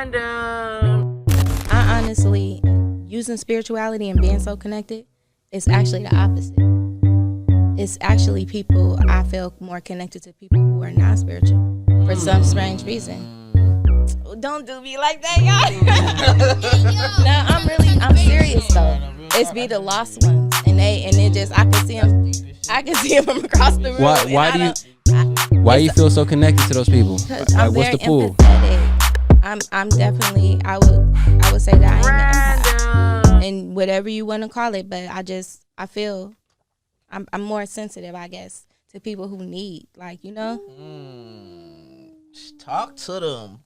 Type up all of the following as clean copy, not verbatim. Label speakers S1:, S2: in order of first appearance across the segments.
S1: Random.
S2: I honestly, using spirituality and being so connected, it's actually the opposite. It's actually people, I feel more connected to people who are not spiritual for some strange reason. Don't do me like that, y'all. No, I'm serious though. It's be the lost ones, and it just, I can see them from across the room.
S3: Why do you feel so connected to those people?
S2: I'm
S3: what's the pull?
S2: Empathetic. I'm definitely, I would say that I am an empath, and whatever you want to call it, but I feel I'm more sensitive, I guess, to people who need, like, you know.
S1: Talk to them.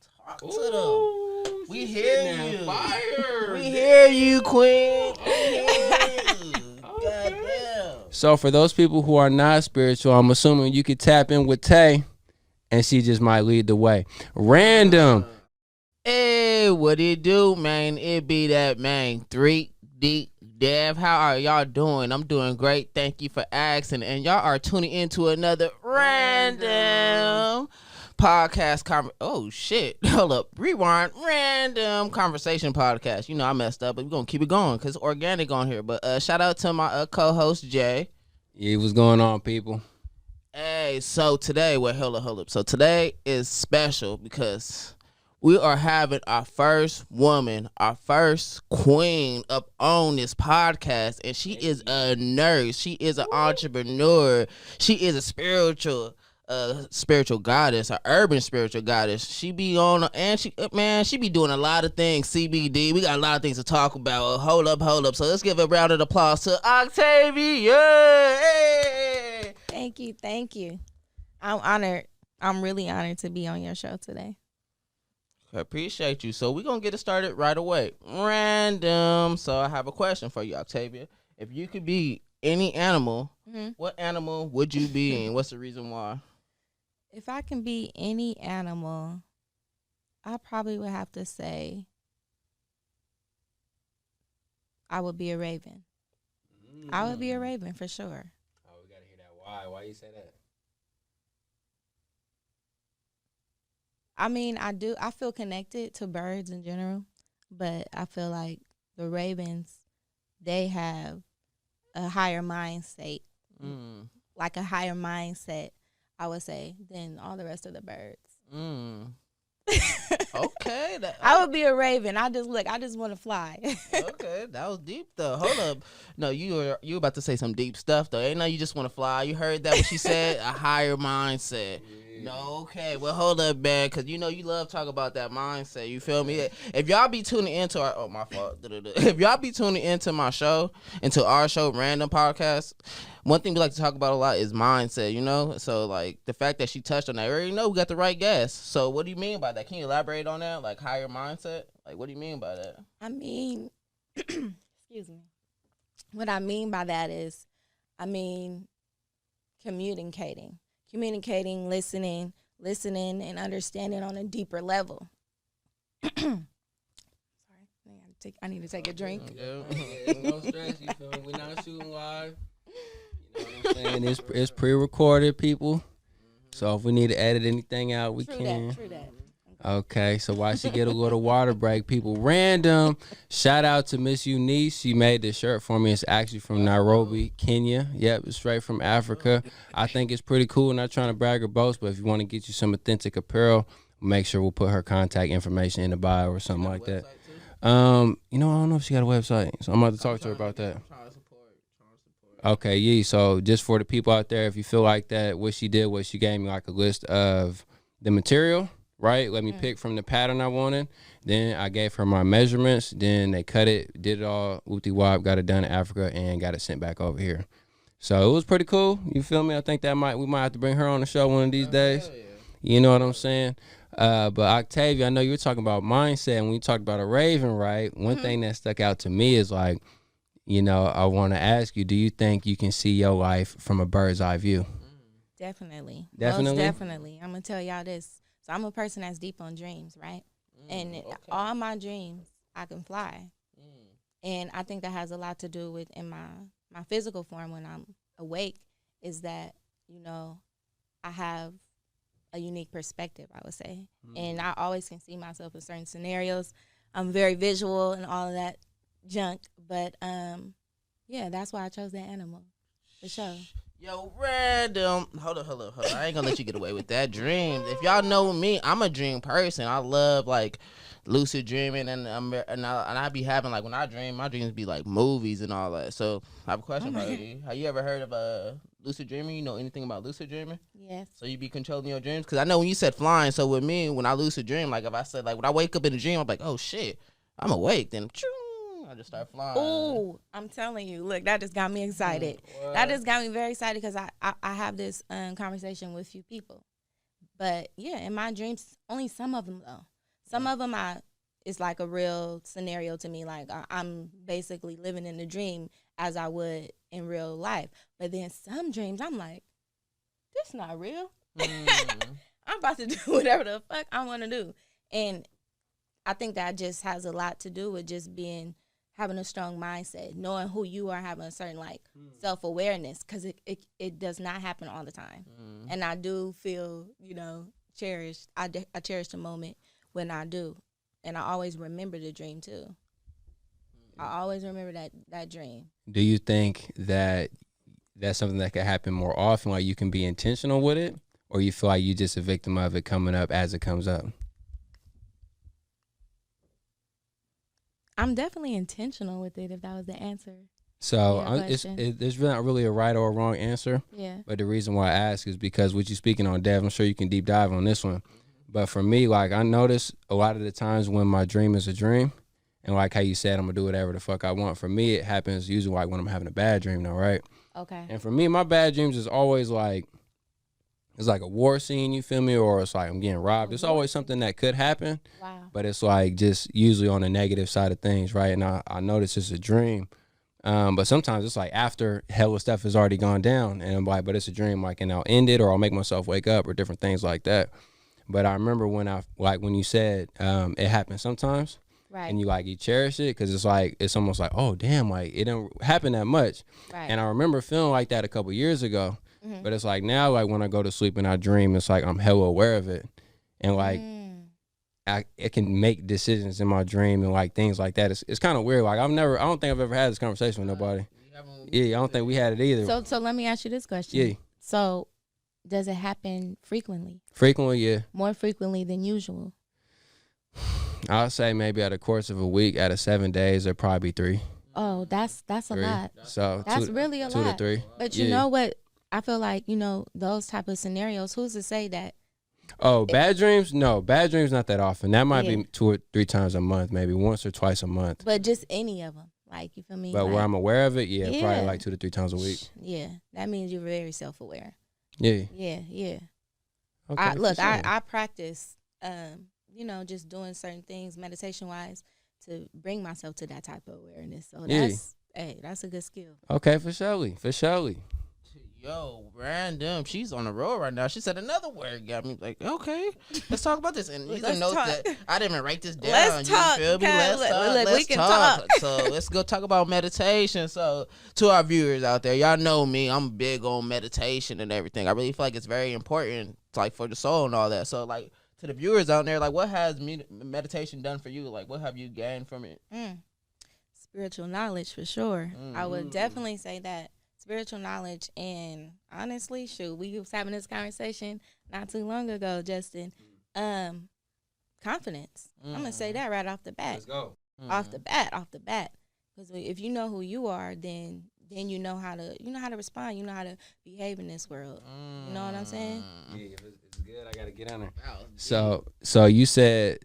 S1: We hear you. Fire. We hear you, Queen. We hear you. Goddamn.
S3: So for those people who are not spiritual, I'm assuming you could tap in with Tay, and she just might lead the way. Random.
S1: Hey, what it do, man? It be that, man. 3D Dev. How are y'all doing? I'm doing great. Thank you for asking. And y'all are tuning into another random podcast. Oh, shit. Hold up. Rewind. Random conversation podcast. You know, I messed up, but we're going to keep it going because it's organic on here. But shout out to my co-host, Jay.
S3: Yeah, what's going on, people?
S1: Hey, so today, hold up. So today is special because we are having our first woman, our first queen up on this podcast, and she is a nurse. She is an entrepreneur. She is a spiritual goddess, an urban spiritual goddess. She be on, and she be doing a lot of things. CBD. We got a lot of things to talk about. Hold up. So let's give a round of applause to Octavia. Hey.
S2: Thank you. I'm honored. I'm really honored to be on your show today.
S1: I appreciate you. So we're going to get it started right away. Random. So I have a question for you, Octavia. If you could be any animal, what animal would you be and what's the reason why?
S2: If I can be any animal, I probably would have to say I would be a raven. I would be a raven for sure.
S3: Oh, we got to hear that. Why you say that?
S2: I mean, I feel connected to birds in general, but I feel like the ravens, they have a higher mind state, like a higher mindset, I would say, than all the rest of the birds.
S1: Okay.
S2: I would be a raven. I just want to fly.
S1: Okay, that was deep though. Hold up. No, you were about to say some deep stuff though. Ain't no you just want to fly. You heard that what she said? A higher mindset. No, okay. Well, hold up, man, because you know you love talking about that mindset. You feel me? If y'all be tuning into my fault. If y'all be tuning into our show, Random Podcast, one thing we like to talk about a lot is mindset, you know? So, like, the fact that she touched on that, we already know we got the right guest. So, what do you mean by that? Can you elaborate on that? Like, higher mindset? Like, what do you mean by that?
S2: I mean, excuse me. What I mean by that is, communicating, listening, and understanding on a deeper level. Sorry, I need to take a drink.
S3: No stress, you feel me? We're not shooting live. You know what I'm saying? It's pre-recorded, people. So if we need to edit anything out, we can.
S2: True that.
S3: Okay, so while she get a little water break, people, random. Shout out to Miss Eunice. She made this shirt for me. It's actually from Nairobi, Kenya. Yep, it's straight from Africa. I think it's pretty cool. Not trying to brag or boast, but if you want to get you some authentic apparel, make sure we'll put her contact information in the bio or something like that. You know, I don't know if she got a website, so I'm about to talk to her about that. Okay, yeah. So just for the people out there, if you feel like that, what she did was she gave me like a list of the material. Right, let me pick from the pattern I wanted. Then I gave her my measurements. Then they cut it, did it all, whoop-de-wop, got it done in Africa, and got it sent back over here. So it was pretty cool. You feel me? I think we might have to bring her on the show one of these days. Yeah. You know what I'm saying? But Octavia, I know you were talking about mindset, and when you talked about a raven, right? One thing that stuck out to me is like, you know, I want to ask you, do you think you can see your life from a bird's eye view?
S2: Definitely.
S3: Definitely?
S2: Most definitely. I'm going to tell y'all this. So I'm a person that's deep on dreams, right? And all my dreams, I can fly. And I think that has a lot to do with in my physical form when I'm awake is that, you know, I have a unique perspective, I would say. And I always can see myself in certain scenarios. I'm very visual and all of that junk, but yeah, that's why I chose that animal for sure.
S1: Yo, random. Hold up. I ain't gonna let you get away with that dream. If y'all know me, I'm a dream person. I love like lucid dreaming, and I be having like when I dream, my dreams be like movies and all that. So I have a question for you. Have you ever heard of lucid dreaming? You know anything about lucid dreaming?
S2: Yes.
S1: So you be controlling your dreams? Because I know when you said flying. So with me, when I lucid dream, like if I said like when I wake up in a dream, I'm like, oh shit, I'm awake. Then I just start flying.
S2: Oh, I'm telling you, look, that just got me excited. That just got me very excited because I have this conversation with a few people. But yeah, in my dreams, only some of them though. Some of them it's like a real scenario to me. Like I'm basically living in the dream as I would in real life. But then some dreams, I'm like, this not real. I'm about to do whatever the fuck I want to do. And I think that just has a lot to do with just having a strong mindset, knowing who you are, having a certain like self-awareness, because it does not happen all the time. And I do feel, cherished. I cherish the moment when I do. And I always remember the dream too. I always remember that dream.
S3: Do you think that that's something that could happen more often, like you can be intentional with it, or you feel like you just a victim of it coming up as it comes up?
S2: I'm definitely intentional with it, if that was the answer.
S3: So
S2: Yeah,
S3: there's really not really a right or a wrong answer.
S2: Yeah.
S3: But the reason why I ask is because what you're speaking on, Dev, I'm sure you can deep dive on this one. But for me, like I notice a lot of the times when my dream is a dream, and like how you said, I'm gonna do whatever the fuck I want. For me, it happens usually like when I'm having a bad dream, though, right?
S2: Okay.
S3: And for me, my bad dreams is always like it's like a war scene, you feel me, or it's like I'm getting robbed. It's always something that could happen.
S2: Wow.
S3: But it's like just usually on the negative side of things, right? And I notice it's a dream. But sometimes it's like after hella stuff has already gone down, and I'm like, but it's a dream, like, and I'll end it or I'll make myself wake up or different things like that. But I remember when you said it happens sometimes,
S2: right?
S3: And you cherish it because it's almost like, oh damn, like it didn't happen that much,
S2: right?
S3: And I remember feeling like that a couple years ago, but it's like now, like when I go to sleep and I dream, it's like I'm hella aware of it, and like it can make decisions in my dream and like things like that. It's kind of weird. Like I don't think I've ever had this conversation with nobody. Yeah, I don't think we had it either.
S2: So let me ask you this question.
S3: Yeah.
S2: So does it happen frequently?
S3: Frequently, yeah.
S2: More frequently than usual?
S3: I'll say maybe at the course of a week, out of 7 days, there'd probably be 3.
S2: Oh, that's a lot.
S3: So
S2: that's really a
S3: 2
S2: lot.
S3: to 3.
S2: But you know what? I feel like, those type of scenarios, who's to say that?
S3: Oh, bad dreams? No, bad dreams not that often. That might be 2 or 3 times a month, maybe once or twice a month.
S2: But just any of them, like, you feel me?
S3: But
S2: like,
S3: where I'm aware of it, probably like 2 to 3 times a week.
S2: Yeah, that means you're very self-aware.
S3: Yeah.
S2: Yeah.
S3: Okay,
S2: I practice, just doing certain things meditation-wise to bring myself to that type of awareness. So that's a good skill.
S3: Okay, for surely.
S1: Yo, random. She's on the road right now. She said another word. Got me like, okay, let's talk about this. And these are notes that I didn't even write this down.
S2: Let's talk.
S1: Feel me? Let's talk. So let's go talk about meditation. So to our viewers out there, y'all know me. I'm big on meditation and everything. I really feel like it's very important, like for the soul and all that. So like to the viewers out there, like what has meditation done for you? Like what have you gained from it?
S2: Spiritual knowledge for sure. I would definitely say that. Spiritual knowledge, and honestly, we was having this conversation not too long ago, Justin. Confidence. I'm gonna say that right off the bat.
S3: Let's go.
S2: Off the bat. Because if you know who you are, then you know how to respond. You know how to behave in this world. You know what I'm saying?
S3: Yeah, if it's good, I gotta get on there. So you said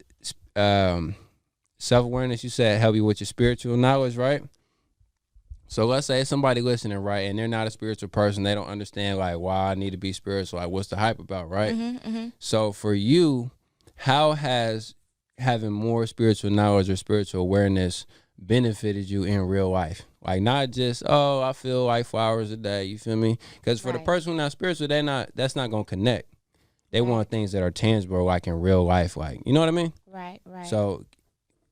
S3: self-awareness. You said help you with your spiritual knowledge, right? So let's say somebody listening, right, and they're not a spiritual person. They don't understand, like, why I need to be spiritual. Like, what's the hype about, right? So for you, how has having more spiritual knowledge or spiritual awareness benefited you in real life? Like, not just, I feel like 4 hours a day, you feel me? Because for the person who's not spiritual, that's not going to connect. They want things that are tangible, like in real life, like, you know what I mean?
S2: Right.
S3: So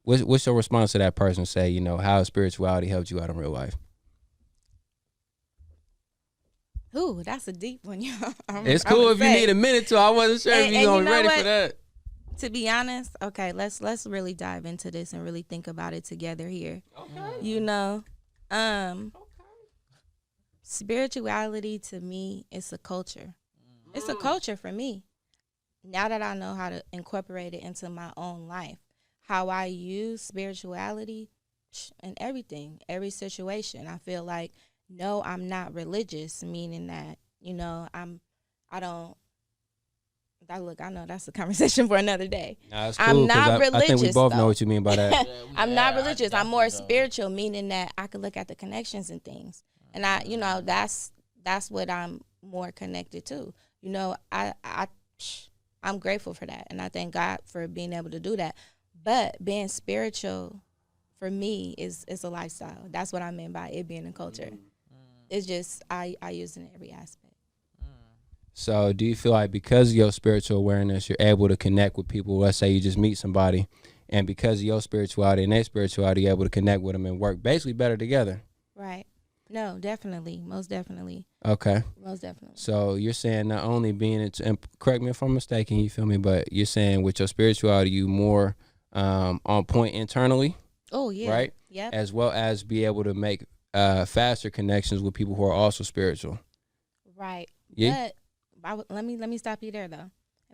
S3: what's your response to that person say, how spirituality helped you out in real life?
S2: Ooh, that's a deep one, y'all.
S3: It's cool if you need a minute to. I wasn't sure if you're going to be ready for that.
S2: To be honest, okay, let's really dive into this and really think about it together here.
S3: Okay.
S2: You know, spirituality to me is a culture. It's a culture for me. Now that I know how to incorporate it into my own life, how I use spirituality in everything, every situation. I feel like, no, I'm not religious, meaning that, you know, I know that's a conversation for another day.
S3: Nah, it's cool,
S2: I'm not religious.
S3: I think we both
S2: though.
S3: know what you mean by that.
S2: I'm not religious. I'm more spiritual, meaning that I can look at the connections and things. And that's what I'm more connected to. You know, I'm grateful for that. And I thank God for being able to do that. But being spiritual for me is a lifestyle. That's what I mean by it being a culture. It's just I use it in every aspect.
S3: So do you feel like because of your spiritual awareness, you're able to connect with people? Let's say you just meet somebody, and because of your spirituality and their spirituality, you're able to connect with them and work basically better together.
S2: Right. No, definitely. Most definitely.
S3: Okay.
S2: Most definitely.
S3: So you're saying not only being, and correct me if I'm mistaken, you feel me, but you're saying with your spirituality, you more on point internally.
S2: Oh, yeah.
S3: Right?
S2: Yep.
S3: As well as be able to make faster connections with people who are also spiritual.
S2: Right.
S3: Yeah.
S2: But let me stop you there though.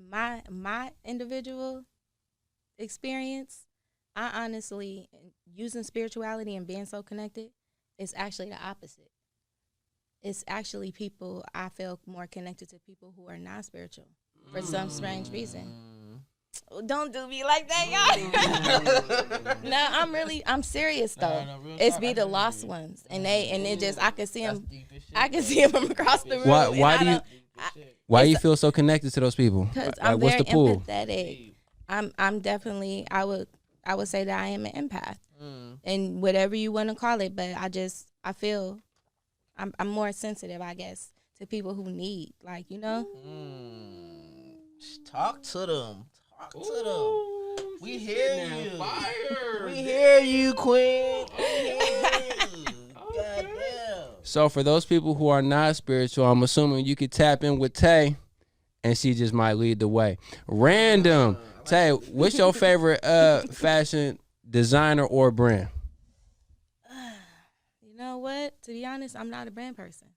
S2: My individual experience, I honestly, using spirituality and being so connected, it's actually the opposite. It's actually people, I feel more connected to people who are not spiritual for some strange reason. Don't do me like that, y'all. No, I'm serious though. No, it's be the lost ones, and it just I can see them. I can see them from across the room.
S3: Why do you feel so connected to those people?
S2: Because I'm very empathetic. I'm definitely I would say that I am an empath, and whatever you want to call it. But I feel I'm more sensitive, I guess, to people who need, like, you know.
S1: Talk to them. Talk to them. We hear you. Fire. We hear you, Queen. We hear you. Goddamn.
S3: So for those people who are not spiritual, I'm assuming you could tap in with Tay, and she just might lead the way. Random. Tay, what's your favorite fashion designer or brand?
S2: You know what? To be honest, I'm not a brand person.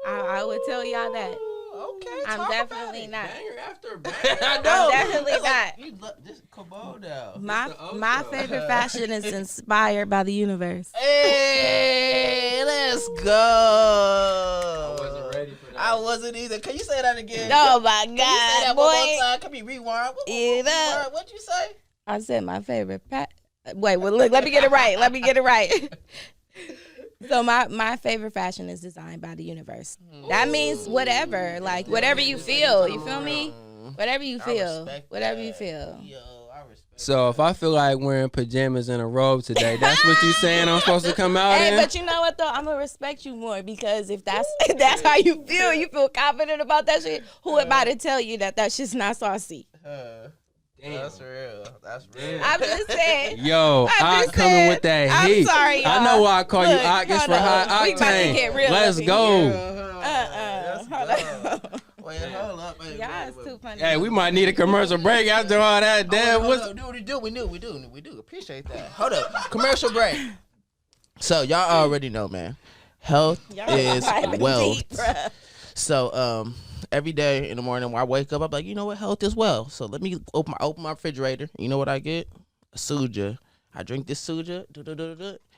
S2: I would tell y'all that.
S1: Okay,
S2: I'm definitely not.
S3: Banger after banger.
S2: I know. I'm definitely not.
S1: You just come on now.
S2: My favorite fashion is inspired by the universe.
S1: Hey, let's go.
S3: I wasn't ready for that.
S1: I wasn't either. Can you say that again?
S2: Oh my God,
S1: Can you say that
S2: boy!
S1: one more time? Can we rewind? What'd you say?
S2: I said my favorite Wait, well, look. Let me get it right. So my favorite fashion is designed by the universe. That means whatever, like whatever you feel. You feel me? Whatever you feel. Whatever you feel.
S1: Yo, I respect.
S3: So if I feel like wearing pajamas and a robe today, that's what you saying I'm supposed to come out in?
S2: Hey, but you know what though? I'm gonna respect you more because if that's how you feel confident about that shit. Who about to tell you that shit's not saucy?
S1: That's real.
S2: I'm just saying.
S3: Yo, I coming with that heat.
S2: I'm sorry, y'all.
S3: I know why I call you
S2: Look,
S3: Ock. It's for high
S2: we about to
S3: octane.
S2: get real
S3: Let's
S2: up
S3: go.
S2: Hold up.
S1: Wait, hold up.
S2: Y'all is too funny.
S3: Hey, we might need a commercial break after all that. Damn,
S1: We do. Appreciate that. Hold up. Commercial break. So y'all already know, man. Health is wealth.
S2: Deep,
S1: so every day in the morning when I wake up, I'm like, you know what, health is wealth. So let me open my refrigerator. You know what I get? A suja. I drink this suja.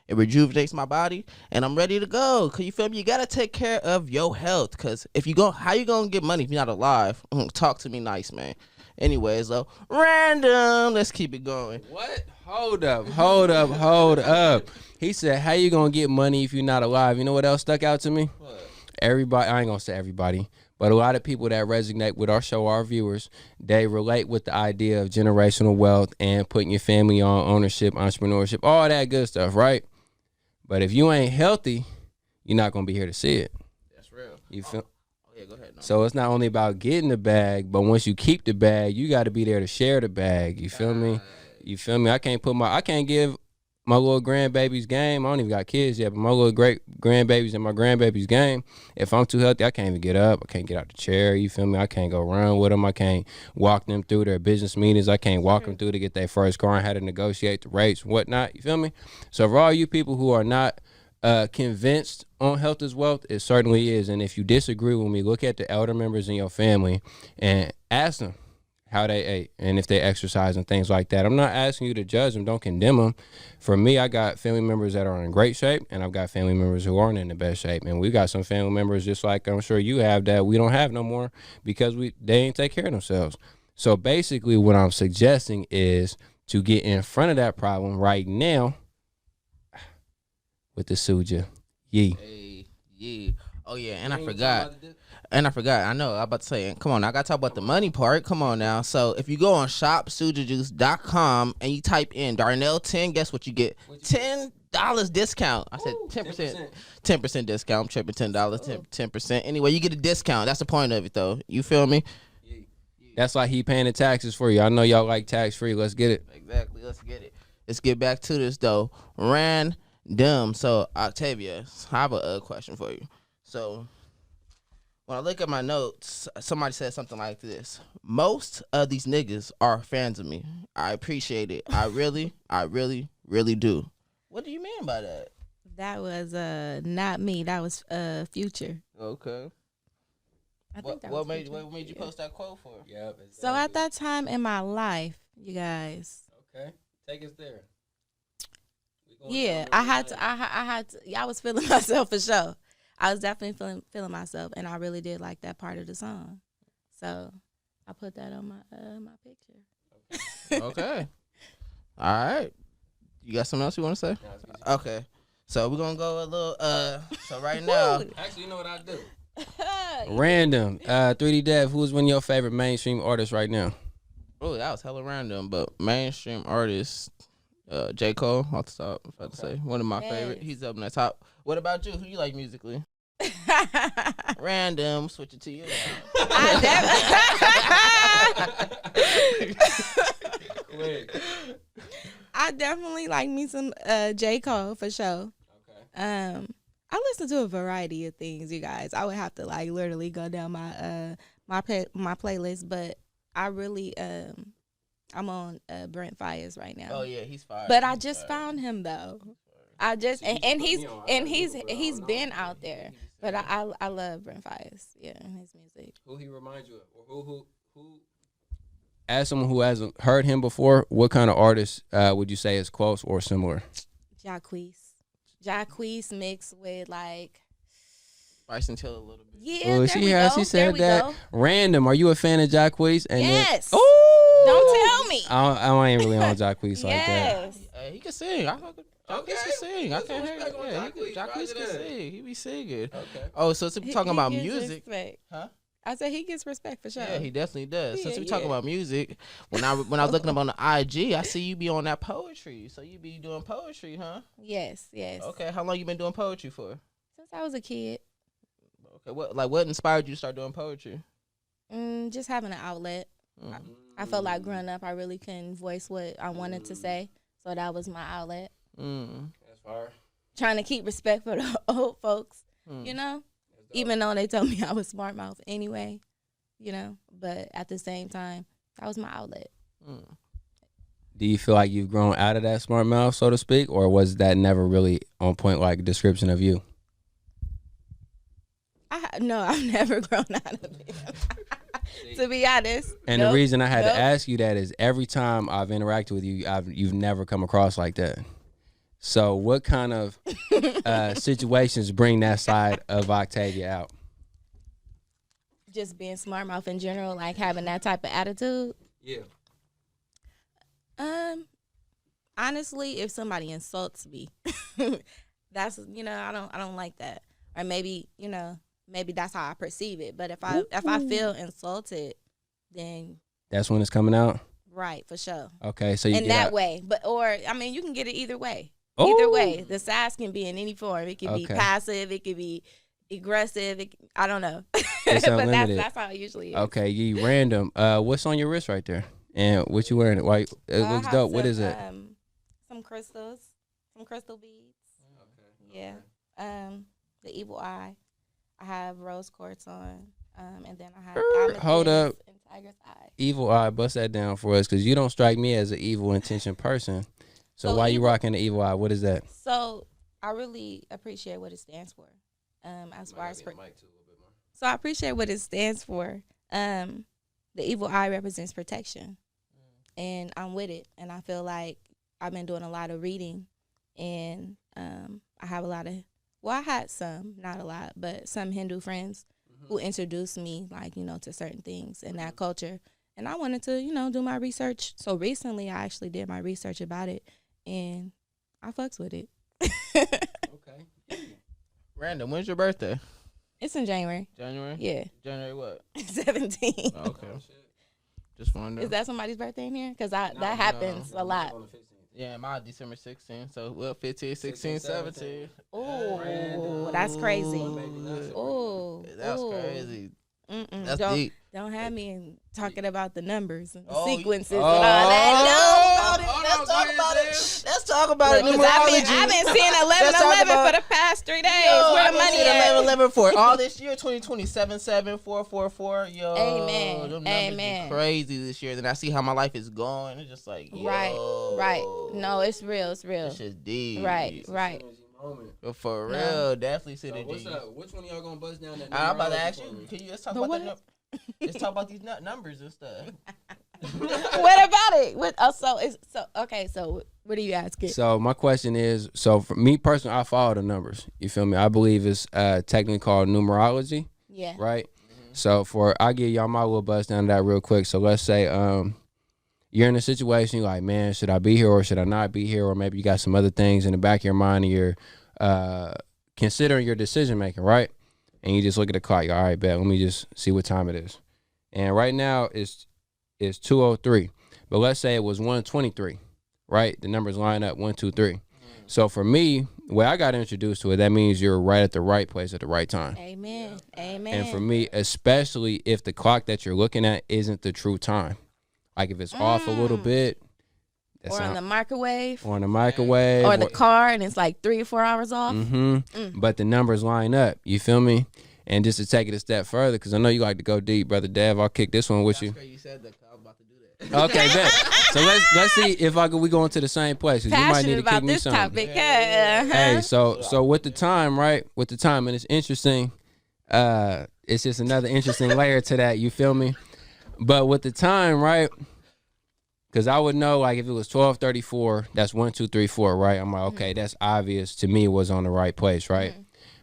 S1: It rejuvenates my body, and I'm ready to go. Cause you feel me? You gotta take care of your health. Cause how you gonna get money if you're not alive? Talk to me nice, man. Anyways, though, random. Let's keep it going.
S3: What? Hold up. He said, how you gonna get money if you're not alive? You know what else stuck out to me?
S1: What?
S3: Everybody, I ain't gonna say everybody, but a lot of people that resonate with our show, our viewers, they relate with the idea of generational wealth and putting your family on ownership, entrepreneurship, all that good stuff, right? But if you ain't healthy, you're not gonna be here to see it.
S1: That's real.
S3: You feel?
S1: Yeah, go ahead. No.
S3: So it's not only about getting the bag, but once you keep the bag, you got to be there to share the bag. You feel me? You feel me? I can't give my little grandbaby's game. I don't even got kids yet, but my little great grandbabies and my grandbaby's game. If I'm too healthy, I can't even get up. I can't get out the chair. You feel me? I can't go run with them. I can't walk them through their business meetings. I can't walk them through to get their first car and how to negotiate the rates and whatnot. You feel me? So for all you people who are not convinced on health is wealth, it certainly is. And if you disagree with me, look at the elder members in your family and ask them how they ate and if they exercise and things like that. I'm not asking you to judge them. Don't condemn them. For me, I got family members that are in great shape, and I've got family members who aren't in the best shape. And we got some family members, just like I'm sure you have, that we don't have no more because they ain't take care of themselves. So basically what I'm suggesting is to get in front of that problem right now with the Suja. Yee.
S1: Hey, yeah. Oh yeah, and I forgot. I know. I'm about to say, come on, I gotta talk about the money part. Come on now. So if you go on shopsujajuice.com and you type in Darnell 10, guess what you get? $10 discount. I said 10%. 10% discount. I'm tripping. $10. 10%. Anyway, you get a discount. That's the point of it, though. You feel me?
S3: That's like he paying the taxes for you. I know y'all like tax free. Let's get it.
S1: Exactly. Let's get it. Let's get back to this though. Random. So Octavia, I have a question for you. So when I look at my notes, somebody said something like this: most of these niggas are fans of me. I appreciate it. I really, really do. What do you mean by that?
S2: That was not me. That was Future.
S1: Okay.
S2: I think that
S1: What
S2: was
S1: made
S2: Future.
S1: what made you post that quote for?
S3: Yep. Exactly.
S2: So at that time in my life, you guys.
S3: Okay. Take us there.
S2: Yeah, I had to. I was feeling myself for sure. I was definitely feeling myself, and I really did like that part of the song. So I put that on my picture.
S1: Okay. All right. You got something else you want to say? Okay. So we're gonna go a little. So right now,
S3: actually, you know what I do? Random. 3D Dev. Who's one of your favorite mainstream artists right now?
S1: oh, that was hella random, but mainstream artists. J. Cole off the top, if I had to say. One of my favorite. He's up in the top. What about you? Who you like musically? Random. Switch it to you.
S2: I definitely like me some J. Cole for sure. Okay. I listen to a variety of things, you guys. I would have to like literally go down my my playlist, but I really I'm on Brent Fires right now.
S1: Oh yeah, he's fire.
S2: But I just found him though. I just and he's been out there. But I love Brent Fires. Yeah, and his music.
S3: Who he reminds you of? Or who as someone who hasn't heard him before, what kind of artist would you say is close or similar?
S2: Jacquees mixed with like
S1: Bryson Tiller a little bit.
S2: Yeah,
S3: she said that. Go. Random. Are you a fan of Jacquees?
S2: Yes.
S3: Oh,
S2: don't tell me.
S3: I ain't really on Jacquees like that.
S1: He can sing. Jacquees can sing. I can't hear it. Jacquees can sing. He be singing. Okay. Oh, so since we're talking about music, huh?
S2: I said he gets respect for sure.
S1: Yeah, he definitely does. Since we're talking about music, when I was looking up on the IG, I see you be on that poetry. So you be doing poetry, huh?
S2: Yes.
S1: Okay, how long you been doing poetry for?
S2: Since I was a kid.
S1: Okay, what inspired you to start doing poetry?
S2: Just having an outlet. I felt like growing up, I really couldn't voice what I wanted to say, so that was my outlet.
S3: That's hard.
S2: Trying to keep respect for the old folks, you know? Even though they told me I was smart mouth anyway, you know? But at the same time, that was my outlet.
S3: Do you feel like you've grown out of that smart mouth, so to speak, or was that never really on point like a description of you?
S2: No, I've never grown out of it. To be honest.
S3: And the reason I had to ask you that is every time I've interacted with you, you've never come across like that. So what kind of situations bring that side of Octavia out?
S2: Just being smart mouth in general, like having that type of attitude.
S3: Yeah.
S2: Honestly, if somebody insults me, that's I don't like that. Or maybe maybe that's how I perceive it. But if I feel insulted, then
S3: that's when it's coming out.
S2: Right, for sure.
S3: Okay, so you
S2: in
S3: get
S2: that
S3: out.
S2: way, you can get it either way.
S3: Ooh.
S2: Either way, the sass can be in any form. It can be passive. It could be aggressive. I don't know.
S3: It's
S2: but
S3: unlimited.
S2: that's how it usually is.
S3: Okay, you random. What's on your wrist right there? And what you wearing? Why it looks dope. What is it?
S2: Some crystals. some crystal beads. Yeah. The evil eye. I have rose quartz on. And then I have amethyst
S3: Hold up.
S2: and tiger's eye.
S3: Evil eye, bust that down for us, because you don't strike me as an evil intention person. So why you rocking the evil eye? What is that?
S2: So I really appreciate what it stands for. As far as so I appreciate what it stands for. The evil eye represents protection, and I'm with it. And I feel like I've been doing a lot of reading, and I have a lot of. Well, I had some, not a lot, but some Hindu friends who introduced me, like, to certain things in that culture. And I wanted to, do my research. So recently I actually did my research about it, and I fucks with it.
S3: Okay.
S1: Random, when's your birthday?
S2: It's in January.
S1: January?
S2: Yeah.
S1: January what?
S2: 17.
S1: Oh, okay. Just wondering.
S2: Is that somebody's birthday in here? Because that happens a lot.
S1: Yeah, mine December 16th. So, 15, 16, 17.
S2: Oh, that's crazy. Oh,
S1: that's crazy. That's
S2: don't,
S1: deep.
S2: Don't have me talking about the numbers and the
S1: Oh,
S2: sequences and all that. No,
S1: let's talk about it. Let's talk about it.
S2: Because I've been seeing 11-11 for the past 3 days. Where the money at?
S1: 11-11 for all this year, 2020, 7-7, 4-4-4. Yo,
S2: Amen.
S1: Them numbers be crazy this year. Then I see how my life is going. It's just like, yo.
S2: Right. No, it's real. It's real.
S1: It's just deep.
S2: Right.
S1: But for real, definitely sit
S3: So
S1: in
S3: what's up? Which one of y'all gonna bust down that?
S1: I'm about to ask you. Can you let's talk about that? Let's talk about these numbers and stuff.
S2: What about it? So what are you asking?
S3: So my question is, so for me personally, I follow the numbers. You feel me? I believe it's technically called numerology.
S2: Yeah.
S3: Right. Mm-hmm. So I'll give y'all my little bust down to that real quick. So let's say you're in a situation, you're like, man, should I be here or should I not be here? Or maybe you got some other things in the back of your mind and you're considering your decision making, right? And you just look at the clock, you're all right, bet, let me just see what time it is. And right now it's 2:03. But let's say it was 1:23, right? The numbers line up 1, 2, 3. So for me, when I got introduced to it, that means you're right at the right place at the right time.
S2: Amen. Amen.
S3: And for me, especially if the clock that you're looking at isn't the true time. Like if it's off a little bit.
S2: Or on the microwave.
S3: Or
S2: the car and it's like 3 or 4 hours off.
S3: But the numbers line up. You feel me? And just to take it a step further, because I know you like to go deep, Brother Dev, I'll kick this one with you.
S1: That's great you said that. I was about to do that.
S3: Okay, bet. So let's see if we go into the same place. You might need to kick me something.
S2: Topic.
S3: Hey, so with the time, right? With the time, and it's interesting. It's just another interesting layer to that. You feel me? But with the time, right? Because I would know, like, if it was 12:34, that's 1, 2, 3, 4, right? I'm like, okay, that's obvious to me was on the right place, right?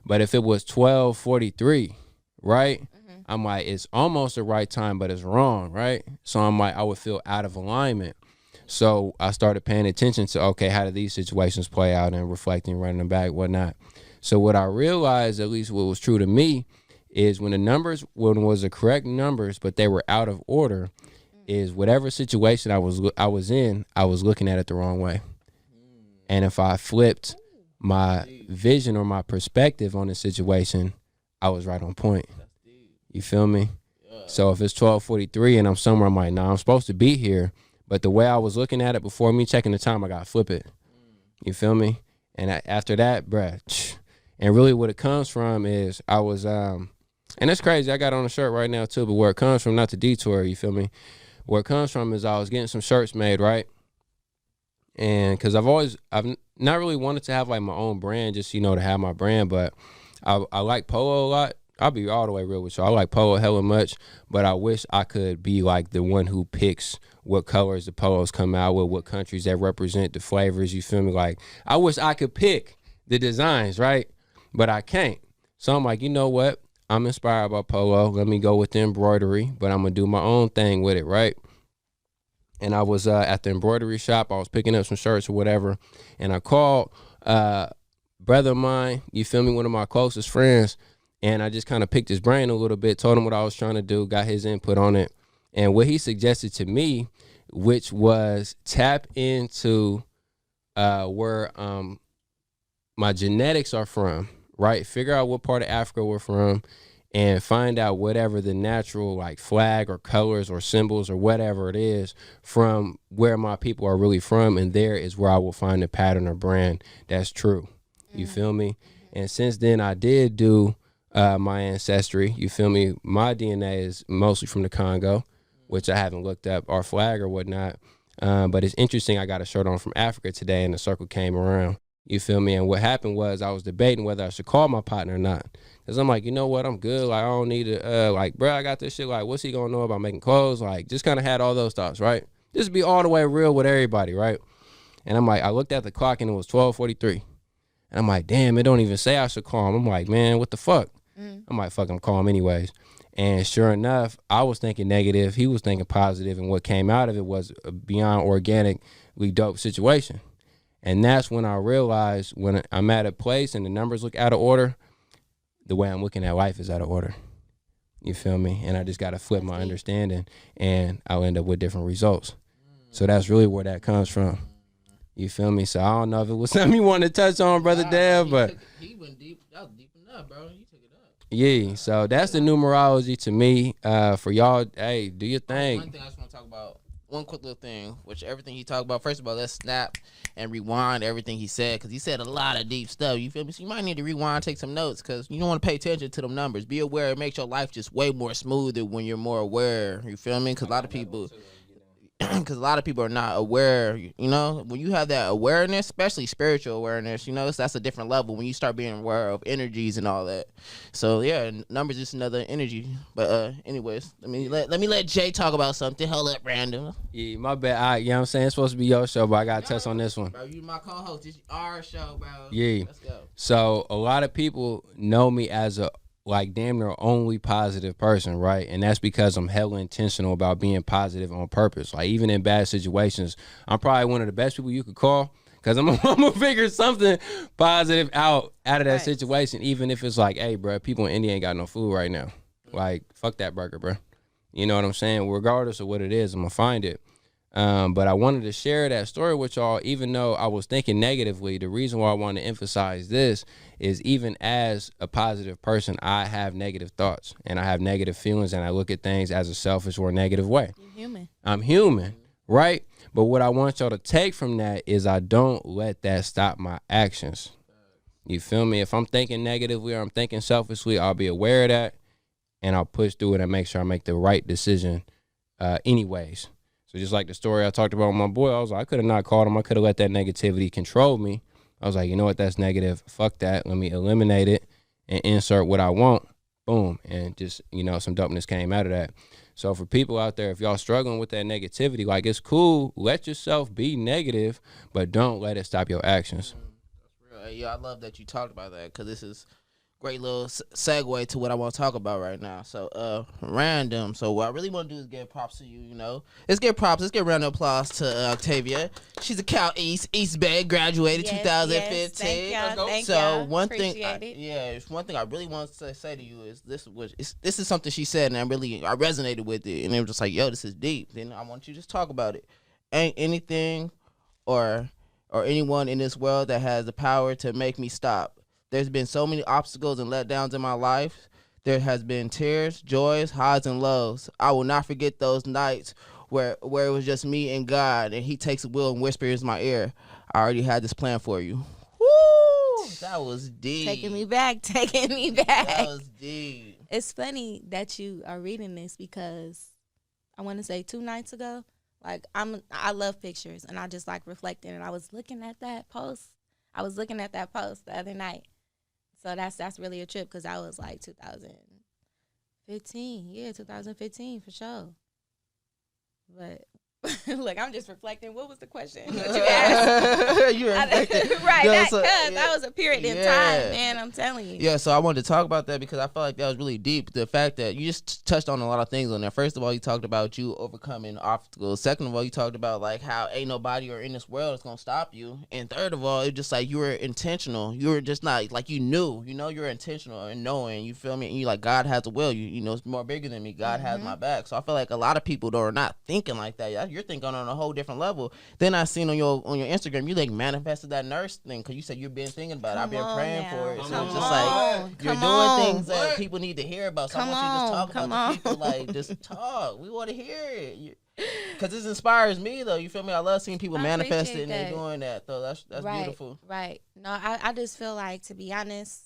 S3: But if it was 12:43, right? I'm like, it's almost the right time, but it's wrong, right? So I'm like, I would feel out of alignment. So I started paying attention to, okay, how do these situations play out and reflecting, running them back, whatnot. So what I realized, at least what was true to me, is when was the correct numbers, but they were out of order, is whatever situation I was in, I was looking at it the wrong way. And if I flipped my vision or my perspective on the situation, I was right on point. You feel me? So if it's 12:43 and I'm somewhere, I'm like, nah, I'm supposed to be here. But the way I was looking at it before me checking the time, I got to flip it. You feel me? And after that, bruh, and really what it comes from is I was, and it's crazy, I got on a shirt right now too, but where it comes from, not to detour, you feel me? Where it comes from is I was getting some shirts made, right? And because I've not really wanted to have like my own brand, just, to have my brand, but I like polo a lot. I'll be all the way real with you. I like polo hella much, but I wish I could be like the one who picks what colors the polos come out with, what countries that represent the flavors, you feel me? Like, I wish I could pick the designs, right? But I can't. So I'm like, you know what? I'm inspired by polo. Let me go with the embroidery, but I'm going to do my own thing with it, right? And I was at the embroidery shop. I was picking up some shirts or whatever, and I called brother of mine, you feel me, one of my closest friends, and I just kind of picked his brain a little bit, told him what I was trying to do, got his input on it. And what he suggested to me, which was tap into where my genetics are from, right? Figure out what part of Africa we're from and find out whatever the natural like flag or colors or symbols or whatever it is from where my people are really from, and there is where I will find a pattern or brand that's true. You feel me? And since then I did do my ancestry. You feel me? My DNA is mostly from the Congo, which I haven't looked up our flag or whatnot. But it's interesting. I got a shirt on from Africa today, and the circle came around. You feel me? And what happened was I was debating whether I should call my partner or not. Because I'm like, you know what? I'm good. Like, I don't need to, like, bro, I got this shit. Like, what's he going to know about making clothes? Like, just kind of had all those thoughts, right? Just be all the way real with everybody, right? And I'm like, I looked at the clock, and it was 12:43. And I'm like, damn, it don't even say I should call him. I'm like, man, what the fuck? I'm like, fuck, I'm calling him anyways. And sure enough, I was thinking negative. He was thinking positive. And what came out of it was a beyond organically dope situation. And that's when I realized when I'm at a place and the numbers look out of order, the way I'm looking at life is out of order. You feel me? And I just got to flip my understanding, and I'll end up with different results. So that's really where that comes from. You feel me? So I don't know if it was something you wanted to touch on, Brother Dale, but
S1: he went deep. That was deep enough, bro. You took it up.
S3: Yeah, so that's the numerology to me. For y'all, hey, do your thing.
S1: One thing I just want to talk about, one quick little thing, which everything he talked about, first of all, let's snap and rewind everything he said, because he said a lot of deep stuff. You feel me? So you might need to rewind, take some notes, because you don't want to pay attention to them numbers. Be aware. It makes your life just way more smoother when you're more aware. You feel me? Because a lot of people... Because a lot of people are not aware, you know, when you have that awareness, especially spiritual awareness, you know, that's a different level when you start being aware of energies and all that. So yeah, numbers is another energy. But anyways, let me let Jay talk about something. Hold up, random.
S3: Yeah, my bad. You know what I'm saying? It's supposed to be your show, but I got to touch on this one.
S1: Bro, you my co-host. It's our show, bro.
S3: Yeah.
S1: Let's go.
S3: So a lot of people know me as a like damn near only positive person, right? And that's because I'm hella intentional about being positive on purpose. Like even in bad situations, I'm probably one of the best people you could call, because I'm gonna figure something positive out of that situation, even if it's like, hey, bro, people in India ain't got no food right now. Like, fuck that burger, bro. You know what I'm saying? Regardless of what it is, I'm gonna find it. But I wanted to share that story with y'all, even though I was thinking negatively. The reason why I want to emphasize this is even as a positive person, I have negative thoughts and I have negative feelings, and I look at things as a selfish or negative way.
S2: You're human.
S3: I'm human, right? But what I want y'all to take from that is I don't let that stop my actions. You feel me? If I'm thinking negatively or I'm thinking selfishly, I'll be aware of that, and I'll push through it and make sure I make the right decision anyways. So just like the story I talked about with my boy, I was like, I could have not called him. I could have let that negativity control me. I was like, you know what? That's negative. Fuck that. Let me eliminate it and insert what I want. Boom. And just, you know, some dopeness came out of that. So for people out there, if y'all struggling with that negativity, like, it's cool. Let yourself be negative, but don't let it stop your actions.
S1: That's real. Yeah, I love that you talked about that, because this is great little segue to what I want to talk about right now. So random. So what I really want to do is give props to you, you know. Let's give props. Let's give a round of applause to Octavia. She's a Cal East Bay, graduated 2015.
S2: Yes, thank
S1: so
S2: y'all.
S1: one thing it's one thing I really want to say to you is this is something she said, and I resonated with it, and it was just like, yo, this is deep. Then I want you to just talk about it. Ain't anything or anyone in this world that has the power to make me stop. There's been so many obstacles and letdowns in my life. There has been tears, joys, highs, and lows. I will not forget those nights where it was just me and God, and he takes the wheel and whispers in my ear, I already had this plan for you. Woo! That was deep.
S2: Taking me back.
S1: That was deep.
S2: It's funny that you are reading this, because I want to say 2 nights ago, like I love pictures, and I just like reflecting, and I was looking at that post. The other night. So that's really a trip, because I was like 2015. Yeah, 2015 for sure. But look, I'm just reflecting. What was the question that you asked?
S1: You reflecting.
S2: Right, that was a period in time, man. I'm telling you.
S1: Yeah, so I wanted to talk about that because I felt like that was really deep. The fact that you just touched on a lot of things on there. First of all, you talked about you overcoming obstacles. Second of all, you talked about like how ain't nobody or in this world that's gonna stop you. And third of all, it's just like you were intentional. You were just not like you knew. You know, you're intentional and knowing. You feel me? And you like, God has a will. You know, it's more bigger than me. God has my back. So I feel like a lot of people are not thinking like that. You're thinking on a whole different level. Then I seen on your Instagram, you like manifested that nurse thing? Because you said you've been thinking about it. I've been praying for it. So
S2: Come
S1: it's just
S2: on.
S1: like you're
S2: Come
S1: doing
S2: on.
S1: things that people need to hear about. So I want you to just talk
S2: Come
S1: about the
S2: on.
S1: people. Like, just talk. We want to hear it. Because this inspires me, though. You feel me? I love seeing people manifest it and they're doing that, though. That's
S2: right,
S1: beautiful.
S2: Right. No, I just feel like, to be honest,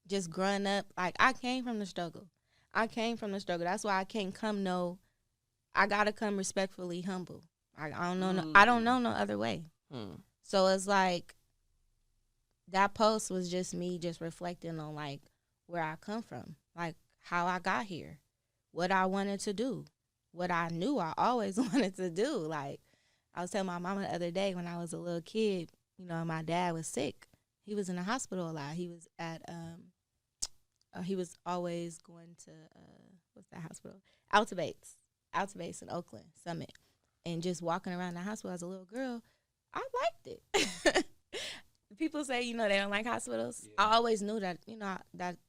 S2: just growing up, like, I came from the struggle. That's why I can't come I got to come respectfully humble. I don't know. I don't know no other way. So it's like that post was just me just reflecting on like where I come from, like how I got here, what I wanted to do, what I knew I always wanted to do. Like I was telling my mama the other day when I was a little kid, you know, my dad was sick. He was in the hospital a lot. He was at he was always going to what's that hospital? Altabates in Oakland Summit. And just walking around the hospital as a little girl, I liked it. People say, you know, they don't like hospitals. Yeah. I always knew that, you know,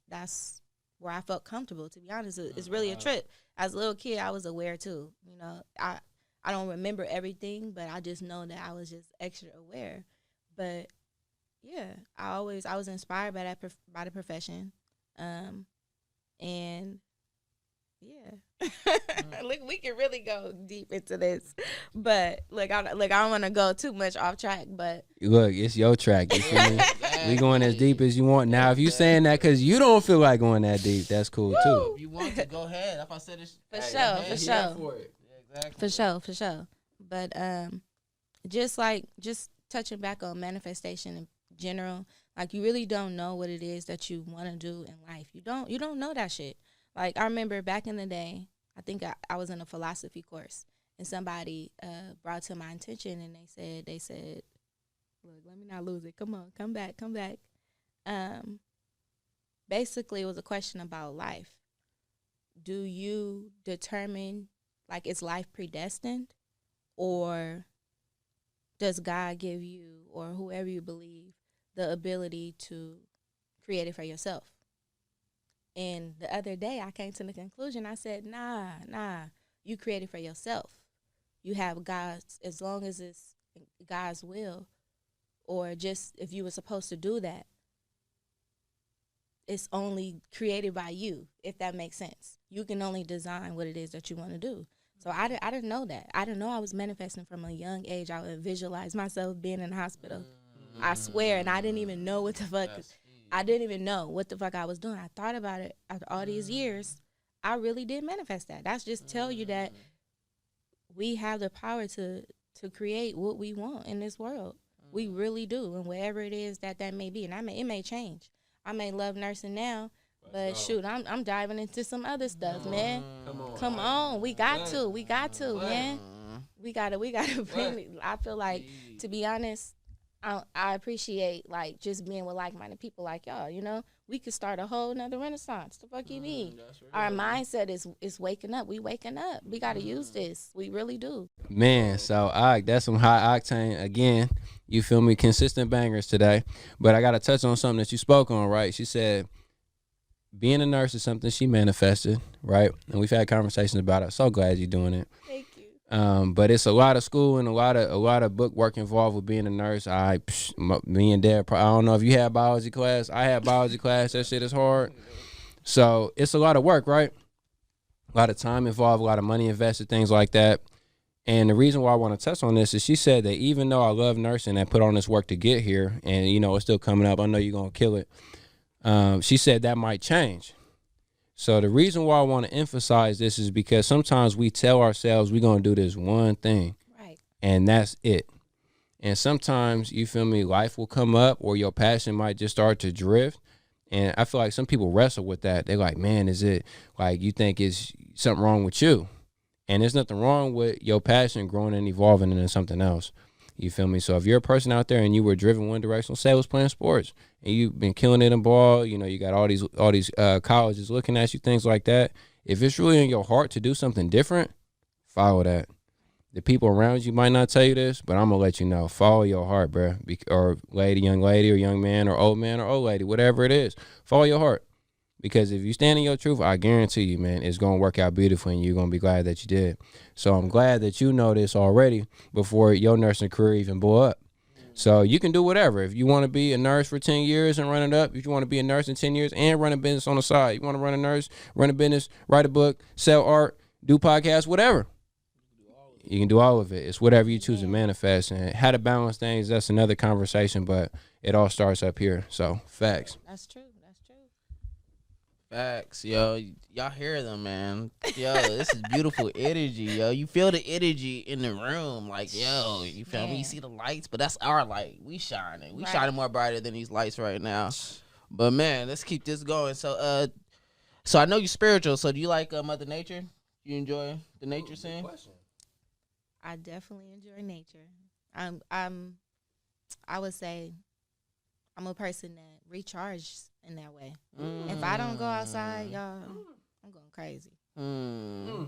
S2: that's where I felt comfortable, to be honest. It's really a trip. As a little kid, I was aware, too. You know, I don't remember everything, but I just know that I was just extra aware. But, yeah, I was inspired by by the profession. And yeah, look, we can really go deep into this, but I don't want to go too much off track. But
S3: look, it's your track. You feel me? We going as deep as you want. Now, if you saying that because you don't feel like going that deep, that's cool too.
S1: If you want to, go ahead. If I said it,
S2: for sure. But just touching back on manifestation in general, like you really don't know what it is that you want to do in life. You don't know that shit. Like, I remember back in the day, I think I was in a philosophy course, and somebody brought to my attention, and they said, look, let me not lose it. Come on, come back. Basically, it was a question about life. Do you determine, like, is life predestined, or does God give you, or whoever you believe, the ability to create it for yourself? And the other day, I came to the conclusion, I said, nah, you create it for yourself. You have God's, as long as it's God's will, or just if you were supposed to do that, it's only created by you, if that makes sense. You can only design what it is that you want to do. So I didn't know that. I didn't know I was manifesting from a young age. I would visualize myself being in the hospital. I swear, and I didn't even know what the fuck. I didn't even know what the fuck I was doing. I thought about it after all these years. I really did manifest that. That's just tell you that we have the power to create what we want in this world. We really do, and wherever it is that may be, and it may change. I may love nursing now, but shoot, I'm diving into some other stuff, man. Come on, we got to, man. We gotta bring it. I feel like, to be honest, I appreciate, like, just being with like-minded people like y'all, you know? We could start a whole nother renaissance. The fuck you mean? Our mindset is waking up. We waking up. We got to use this. We really do.
S3: Man, so that's some high octane. Again, you feel me? Consistent bangers today. But I got to touch on something that you spoke on, right? She said being a nurse is something she manifested, right? And we've had conversations about it. So glad you're doing it.
S2: Thank you.
S3: But it's a lot of school and a lot of book work involved with being a nurse. Me and Dad, I don't know if you had biology class. I had biology class. That shit is hard. So it's a lot of work, right? A lot of time involved, a lot of money invested, things like that. And the reason why I want to touch on this is she said that even though I love nursing and put on this work to get here, and, you know, it's still coming up, I know you're going to kill it. She said that might change. So the reason why I want to emphasize this is because sometimes we tell ourselves we're going to do this one thing.
S2: Right.
S3: And that's it. And sometimes, you feel me, life will come up or your passion might just start to drift. And I feel like some people wrestle with that. They're like, man, is it like you think it's something wrong with you? And there's nothing wrong with your passion growing and evolving into something else. You feel me? So if you're a person out there and you were driven one direction, say I was playing sports and you've been killing it in ball, you know, you got all these colleges looking at you, things like that. If it's really in your heart to do something different, follow that. The people around you might not tell you this, but I'm going to let you know. Follow your heart, bro. Or lady, young lady, or young man, or old lady, whatever it is. Follow your heart. Because if you stand in your truth, I guarantee you, man, it's going to work out beautifully and you're going to be glad that you did. So I'm glad that you know this already before your nursing career even blew up. So you can do whatever. If you want to be a nurse for 10 years and run it up, if you want to be a nurse in 10 years and run a business on the side, you want to run a nurse, run a business, write a book, sell art, do podcasts, whatever. You can do all of it. It's whatever you choose to manifest. And how to balance things, that's another conversation, but it all starts up here. So, facts.
S2: That's true. That's true.
S1: Facts, yo. Y'all hear them, man. Yo, this is beautiful energy, yo. You feel the energy in the room. Like, yo, you feel me? You see the lights, but that's our light. We shining. We shining more brighter than these lights right now. But, man, let's keep this going. So I know you're spiritual. So do you like Mother Nature? You enjoy the nature scene?
S2: I definitely enjoy nature. I would say I'm a person that recharges in that way. If I don't go outside, y'all, I'm going crazy.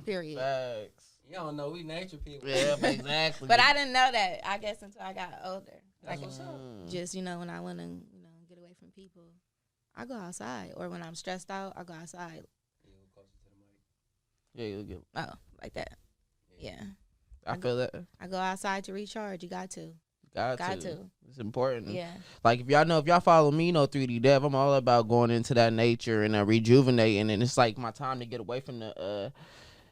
S2: Period.
S1: Facts.
S3: You don't know we nature people.
S1: Yeah, exactly.
S2: But I didn't know that, I guess, until I got older. Like, just, when I want to, get away from people, I go outside. Or when I'm stressed out, I go outside.
S1: Yeah, you'll get.
S2: Oh, like that. Yeah.
S1: I feel that.
S2: I go outside to recharge. You got to.
S1: Got to. It's important.
S2: Yeah.
S1: Like if y'all follow me, 3D Dev, I'm all about going into that nature and rejuvenating, and it's like my time to get away from the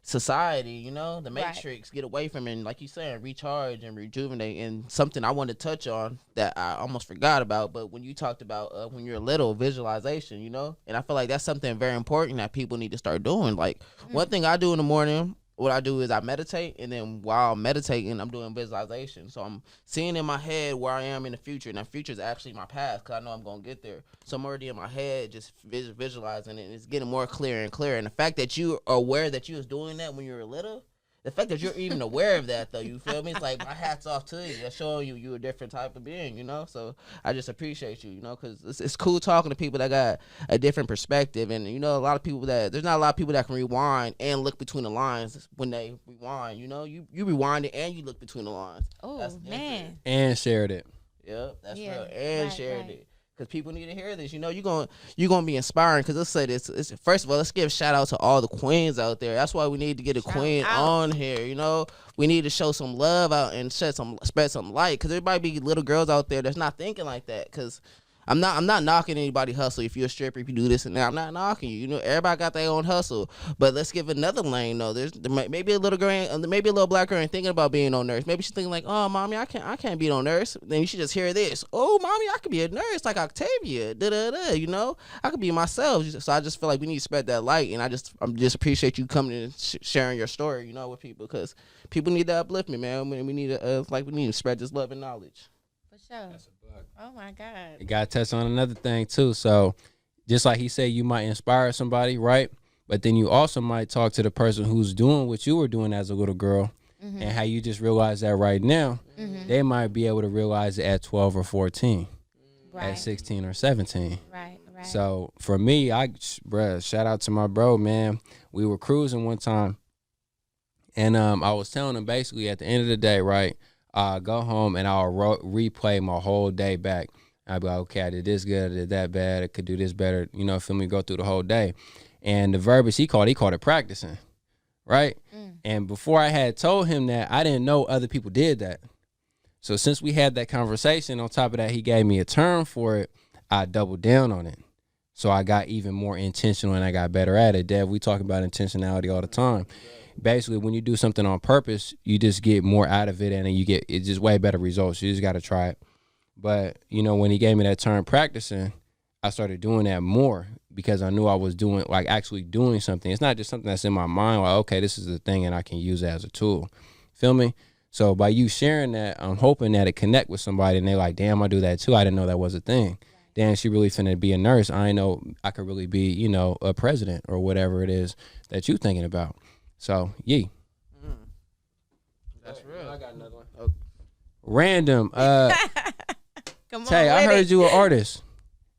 S1: society, the matrix, get away from it, and like you saying, recharge and rejuvenate. And something I want to touch on that I almost forgot about, but when you talked about when you're little, visualization, and I feel like that's something very important that people need to start doing. Like one thing I do in the morning, what I do is I meditate, and then while I'm meditating, I'm doing visualization. So I'm seeing in my head where I am in the future, and that future is actually my past because I know I'm going to get there. So I'm already in my head just visualizing it, and it's getting more clear and clearer. And the fact that you are aware that you was doing that when you were little, the fact that you're even aware of that, though, you feel me? It's like my hat's off to you. That's showing you a different type of being, So I just appreciate you, because it's cool talking to people that got a different perspective. And, a lot of people there's not a lot of people that can rewind and look between the lines when they rewind, You rewind it and you look between the lines.
S2: Oh, man.
S3: And shared it.
S1: Yep, that's real. And shared it. Because people need to hear this. You're gonna be inspiring. Because let's say this. First of all, let's give a shout out to all the queens out there. That's why we need to get a queen on here. We need to show some love out and spread some light. Because there might be little girls out there that's not thinking like that. Because I'm not knocking anybody hustle. If you're a stripper, if you do this and that, I'm not knocking you. Everybody got their own hustle. But let's give another lane though. There maybe a little girl, maybe a little black girl ain't thinking about being no nurse. Maybe she's thinking like, oh, mommy, I can't be no nurse. Then you should just hear this. Oh, mommy, I could be a nurse like Octavia. I could be myself. So I just feel like we need to spread that light, and I just appreciate you coming and sharing your story, with people, because people need that upliftment, man. We need to spread this love and knowledge.
S2: For sure. Oh my God.
S3: You got to touch on another thing too. So just like he said, you might inspire somebody, right? But then you also might talk to the person who's doing what you were doing as a little girl, and how you just realize that right now, they might be able to realize it at 12 or 14, at 16 or 17.
S2: Right.
S3: So for me, shout out to my bro, man. We were cruising one time, and I was telling him basically at the end of the day, right? I'll go home and I'll replay my whole day back. I'll be like, okay, I did this good, I did that bad, I could do this better, feel me, go through the whole day. And the verbiage he called it practicing, right? And before I had told him that, I didn't know other people did that. So since we had that conversation, on top of that, he gave me a term for it, I doubled down on it. So I got even more intentional and I got better at it. Dev, we talk about intentionality all the time. Basically, when you do something on purpose, you just get more out of it, and then it's just way better results. You just got to try it. But, when he gave me that term practicing, I started doing that more because I knew I was doing, like, actually doing something. It's not just something that's in my mind, like, okay, this is the thing, and I can use it as a tool. Feel me? So by you sharing that, I'm hoping that it connect with somebody, and they like, damn, I do that too. I didn't know that was a thing. Damn, she really finna be a nurse. I ain't know I could really be, a president or whatever it is that you thinking about. So, yee.
S1: That's real.
S3: I got another one. Okay. Random.
S2: Come on,
S3: Tay, I heard you an artist.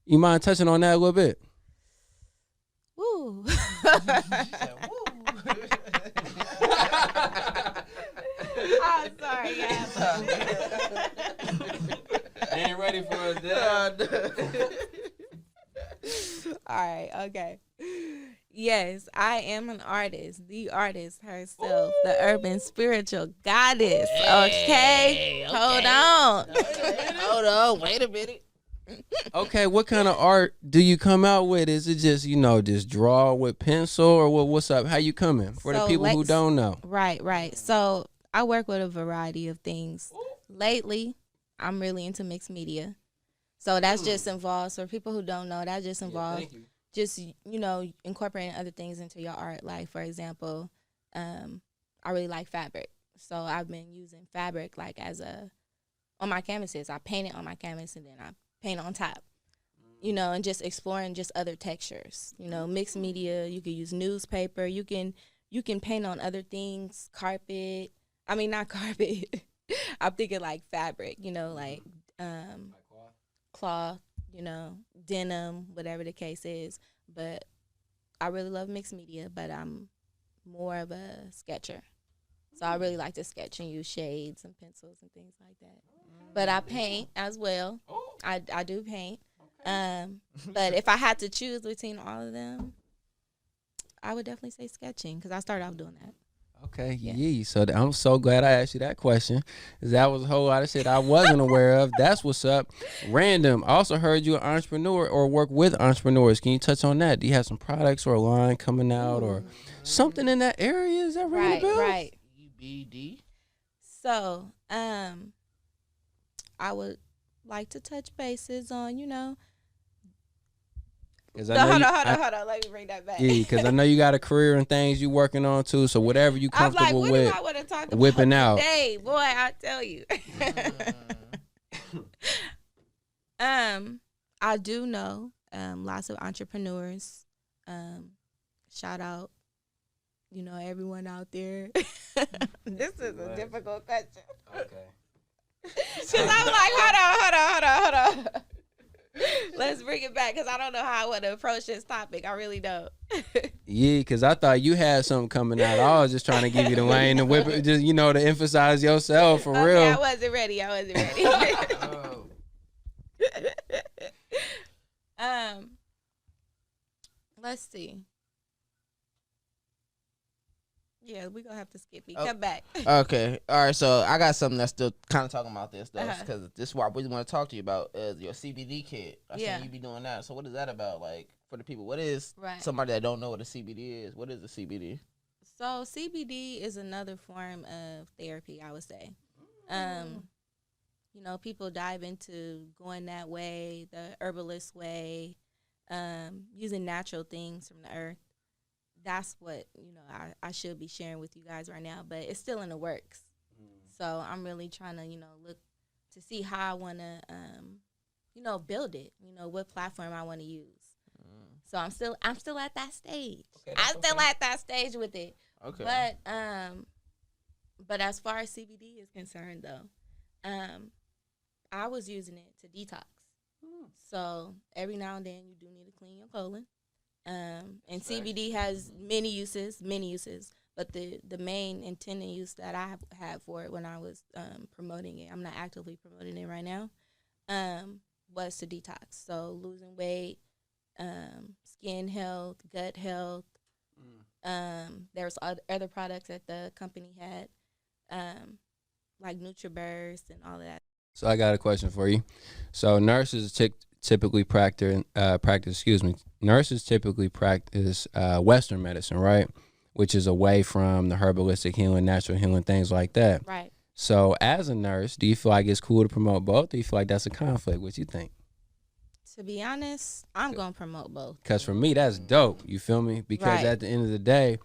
S3: You mind touching on that a little bit?
S2: Woo. I'm sorry, guys.
S3: I ain't ready for it.
S2: All right, okay. Yes, I am an artist. The artist herself, the urban spiritual goddess. Okay,
S1: Hey,
S2: hold on.
S1: Hold on, wait a minute.
S3: Okay, what kind of art do you come out with? Is it just, just draw with pencil, or what's up? How you coming? For the
S2: So
S3: people who don't know.
S2: right. So I work with a variety of things. Lately, I'm really into mixed media. So that's just involves, for people who don't know, that just involves just, incorporating other things into your art. Like, for example, I really like fabric. So I've been using fabric like on my canvases. I paint it on my canvas and then I paint on top, and just exploring just other textures. Mixed media, you can use newspaper, you can paint on other things, carpet. I mean, not carpet. I'm thinking like fabric, like cloth, denim, whatever the case is. But I really love mixed media, but I'm more of a sketcher. So I really like to sketch and use shades and pencils and things like that. But I paint as well. I do paint. But if I had to choose between all of them, I would definitely say sketching, because I started off doing that.
S3: Okay, yeah. So I'm so glad I asked you that question, 'cause that was a whole lot of shit I wasn't aware of. That's what's up. Random. I also heard you an entrepreneur or work with entrepreneurs. Can you touch on that? Do you have some products or a line coming out or something in that area? Is that ring a bell?
S2: Right.
S1: EBD.
S2: So, I would like to touch bases on,
S3: Hold
S2: on. Let me bring that back.
S3: Yeah, because I know you got a career and things you working on too. So whatever you comfortable
S2: what
S3: with,
S2: do I want to talk about
S3: whipping out.
S2: Today, boy, I tell you. I do know lots of entrepreneurs. Shout out, everyone out there. This is a difficult question.
S3: Okay.
S2: Because I'm like, hold on. Let's bring it back, because I don't know how I want to approach this topic. I really don't.
S3: Yeah, because I thought you had something coming out. I was just trying to give you the lane and whip it, just, to emphasize yourself for real.
S2: I wasn't ready. Let's see. Yeah, we're going to have to skip it. Come back.
S1: Okay. All right. So I got something that's still kind of talking about this, though, because this is what I really want to talk to you about is your CBD kit. I seen you be doing that. So what is that about? Like, for the people, what is somebody that don't know what a CBD is? What is a CBD?
S2: So CBD is another form of therapy, I would say. People dive into going that way, the herbalist way, using natural things from the earth. That's what, I should be sharing with you guys right now, but it's still in the works. So I'm really trying to, look to see how I want to, build it, what platform I want to use. So I'm still at that stage.
S3: Okay,
S2: I'm still at that stage with it.
S1: Okay.
S2: But as far as CBD is concerned, though, I was using it to detox. So every now and then you do need to clean your colon. And CBD has many uses, but the main intended use that I had for it when I was promoting it, I'm not actively promoting it right now, was to detox. So losing weight, skin health, gut health. There's other products that the company had, like NutriBurst and all of that.
S3: So I got a question for you. So nurses typically practice Western medicine, right? Which is away from the herbalistic healing, natural healing, things like that.
S2: Right.
S3: So as a nurse, do you feel like it's cool to promote both? Or do you feel like that's a conflict? What you think?
S2: To be honest, I'm going to promote both.
S3: Because for me, that's dope. You feel me? Because at the end of the day,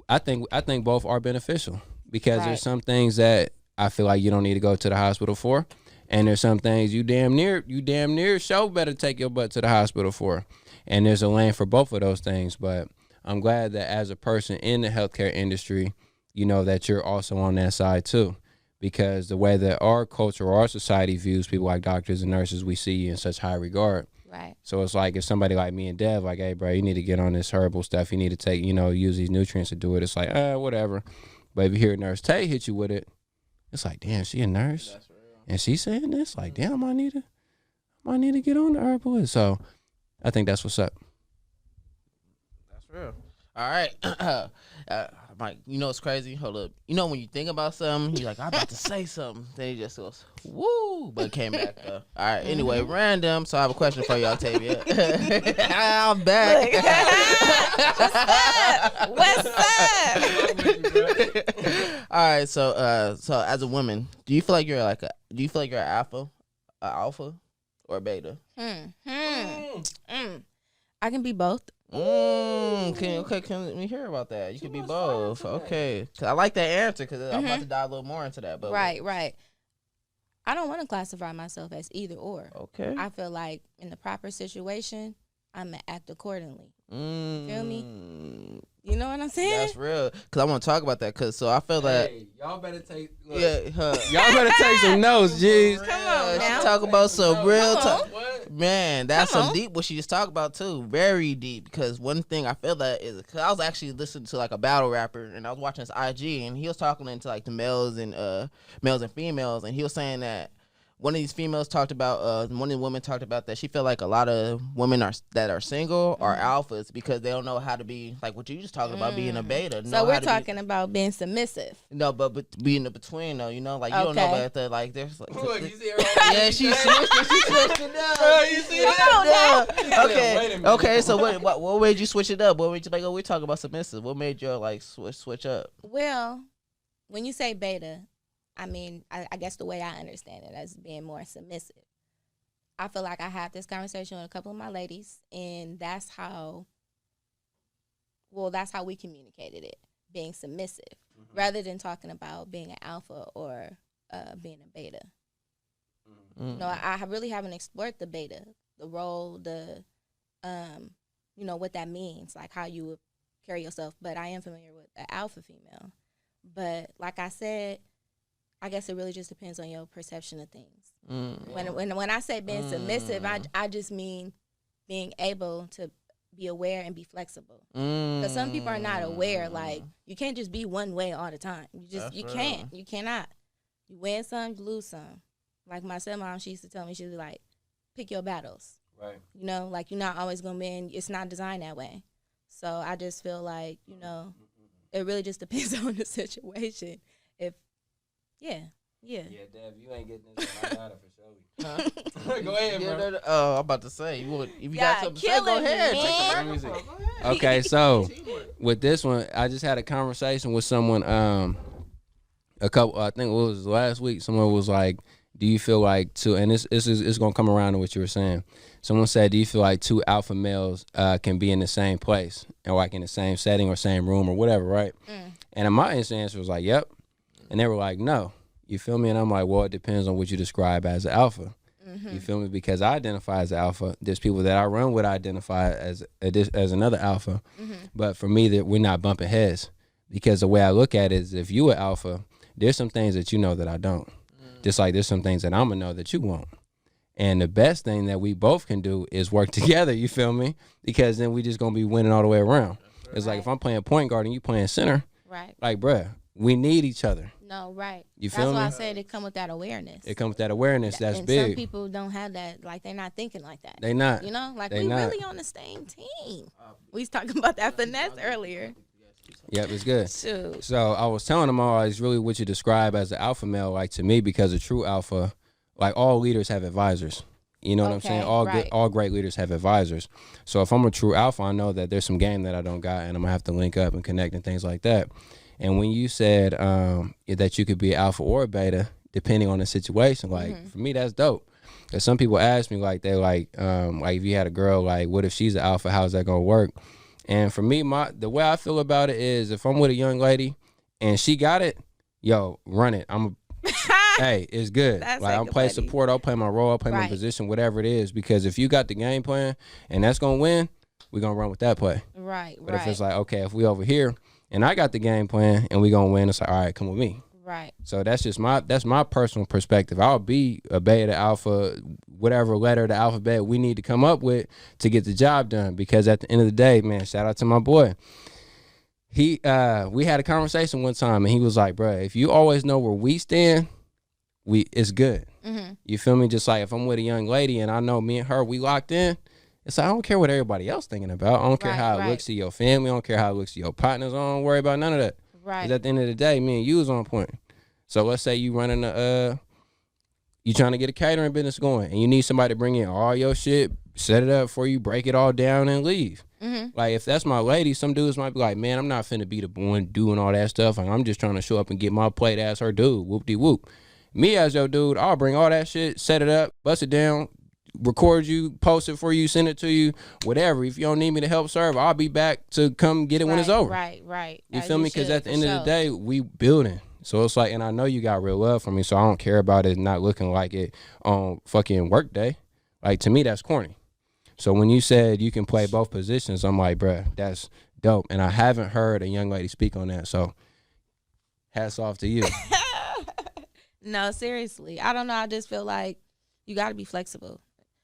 S3: I think both are beneficial. Because there's some things that I feel like you don't need to go to the hospital for. And there's some things you damn near sure better take your butt to the hospital for. And there's a lane for both of those things. But I'm glad that as a person in the healthcare industry, that you're also on that side too. Because the way that our culture or our society views people like doctors and nurses, we see you in such high regard.
S2: Right.
S3: So it's like if somebody like me and Dev, like, hey, bro, you need to get on this herbal stuff. You need to take, use these nutrients to do it. It's like, whatever. But if you hear Nurse Tay hit you with it, it's like, damn, she a nurse? That's real. And she saying this? Like, damn, I need to get on the herbalist. So I think that's what's up.
S1: That's real. All right. Mike, you know what's crazy? Hold up. You know when you think about something, you're like, I'm about to say something. Then he just goes, woo, but it came back though. All right. Anyway, random. So I have a question for you, Octavia. I'm back.
S2: What's up?
S1: All right. So as a woman, do you feel like you're an alpha or a beta?
S2: I can be both.
S1: Can we hear about that? You can be both. Okay. 'Cause I like that answer because I'm about to dive a little more into that. But
S2: Right. I don't want to classify myself as either or.
S1: Okay.
S2: I feel like in the proper situation, I'm going to act accordingly. Feel me? You know what I'm saying?
S1: That's real. Because I want to talk about that. So I feel that.
S3: Y'all better take.
S1: Y'all
S3: better take some notes, G's.
S2: Come on now.
S1: She talk about some real talk.
S3: What?
S1: Man, that's
S2: Come
S1: some
S2: on.
S1: deep what she just talked about too. Very deep. Because one thing I feel that is, because I was actually listening to like a battle rapper and I was watching his IG and he was talking into like the males and females, and he was saying that one of these females talked about, one of the women talked about that she felt like a lot of women that are single are alphas because they don't know how to be like what you just talking about, being a beta.
S2: So we're talking about being submissive.
S1: No, but being in between though, you know, like you don't know about that. Like there's like,
S3: Look, you see her
S1: yeah, she switched it up.
S3: You see that?
S1: Okay. So what made you switch it up? What made you like? Oh, we talking about submissive. What made you like switch up?
S2: Well, when you say beta, I mean, I guess the way I understand it as being more submissive. I feel like I had this conversation with a couple of my ladies, and that's how we communicated it, being submissive, rather than talking about being an alpha or being a beta. No, I really haven't explored the beta, the role, what that means, like how you would carry yourself. But I am familiar with the alpha female. But like I said, I guess it really just depends on your perception of things. When I say being submissive, I just mean being able to be aware and be flexible. Because some people are not aware. Like, you can't just be one way all the time. You can't. You cannot. You win some, you lose some. Like my stepmom, she used to tell me, she'd be like, pick your battles.
S3: Right.
S2: You know, like you're not always going to win. It's not designed that way. So I just feel like, it really just depends on the situation. Yeah,
S3: Dev, you ain't getting this one. I got it for sure. Go ahead, bro.
S1: I'm about to say, if you got something to say, go ahead. Take the music.
S3: Okay, so with this one, I just had a conversation with someone. I think it was last week. Someone was like, "Do you feel like and it's gonna come around to what you were saying." Someone said, "Do you feel like two alpha males can be in the same place and like in the same setting or same room or whatever, right?" And my instant answer was like, "Yep." And they were like, "No." You feel me? And I'm like, well, it depends on what you describe as an alpha. You feel me? Because I identify as an alpha. There's people that I run with identify as another alpha. But for me, that we're not bumping heads. Because the way I look at it is, if you an alpha, there's some things that you know that I don't. Just like there's some things that I'm going to know that you won't. And the best thing that we both can do is work together, you feel me? Because then we just going to be winning all the way around. It's like if I'm playing point guard and you playing center,
S2: right?
S3: Like, bruh, we need each other.
S2: No, right.
S3: You feel me?
S2: That's why I said it come with that awareness.
S3: It comes with that awareness. That's
S2: and
S3: big.
S2: Some people don't have that. Like, they're not thinking like that.
S3: They not.
S2: You know? Like,
S3: we
S2: really on the same team. We was talking about that finesse earlier.
S3: Yep, it's good.
S2: Shoot.
S3: So I was telling them all, it's really what you describe as an alpha male, like to me, because a true alpha, like all leaders have advisors. You know what I'm saying? All great leaders have advisors. So if I'm a true alpha, I know that there's some game that I don't got, and I'm gonna have to link up and connect and things like that. And when you said that you could be an alpha or a beta, depending on the situation, like for me, that's dope. Because some people ask me, like, they're like if you had a girl, like, what if she's an alpha? How's that gonna work? And for me, the way I feel about it is, if I'm with a young lady and she got it, yo, run it. Hey, it's good. Like, I'll play support, I'll play my role, I'll play my position, whatever it is. Because if you got the game plan and that's gonna win, we're gonna run with that play.
S2: Right.
S3: But if it's like, okay, if we over here and I got the game plan and we gonna win, it's like, all right, come with me.
S2: Right.
S3: So that's my personal perspective. I'll be a beta, alpha, whatever letter the alphabet we need to come up with to get the job done. Because at the end of the day, man, shout out to my boy. We had a conversation one time and he was like, bro, if you always know where we stand, it's good. You feel me? Just like if I'm with a young lady and I know me and her, we locked in, It's like, I don't care what everybody else thinking about. I don't care how it looks to your family. I don't care how it looks to your partners. I don't worry about none of that.
S2: Right.
S3: Because at the end of the day, me and you is on point. So let's say you running you trying to get a catering business going, and you need somebody to bring in all your shit, set it up for you, break it all down, and leave.
S2: Mm-hmm.
S3: Like, if that's my lady, some dudes might be like, man, I'm not finna be the one doing all that stuff. Like, I'm just trying to show up and get my plate as her dude. Whoop-de-whoop. Me as your dude, I'll bring all that shit, set it up, bust it down, record you, post it for you, send it to you, whatever. If you don't need me to help serve, I'll be back to come get it when it's over.
S2: Right.
S3: You feel me? Because at the end of the day, we building. So it's like, and I know you got real love for me, so I don't care about it not looking like it on fucking work day. Like, to me, that's corny. So when you said you can play both positions, I'm like, bruh, that's dope. And I haven't heard a young lady speak on that. So hats off to you.
S2: No, seriously. I don't know. I just feel like you got to be flexible.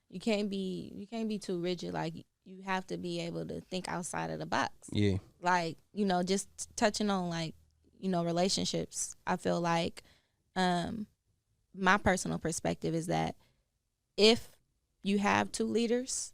S2: You can't be too rigid. Like, you have to be able to think outside of the box.
S3: Yeah.
S2: Like, just touching on, like, relationships. I feel like my personal perspective is that if you have two leaders,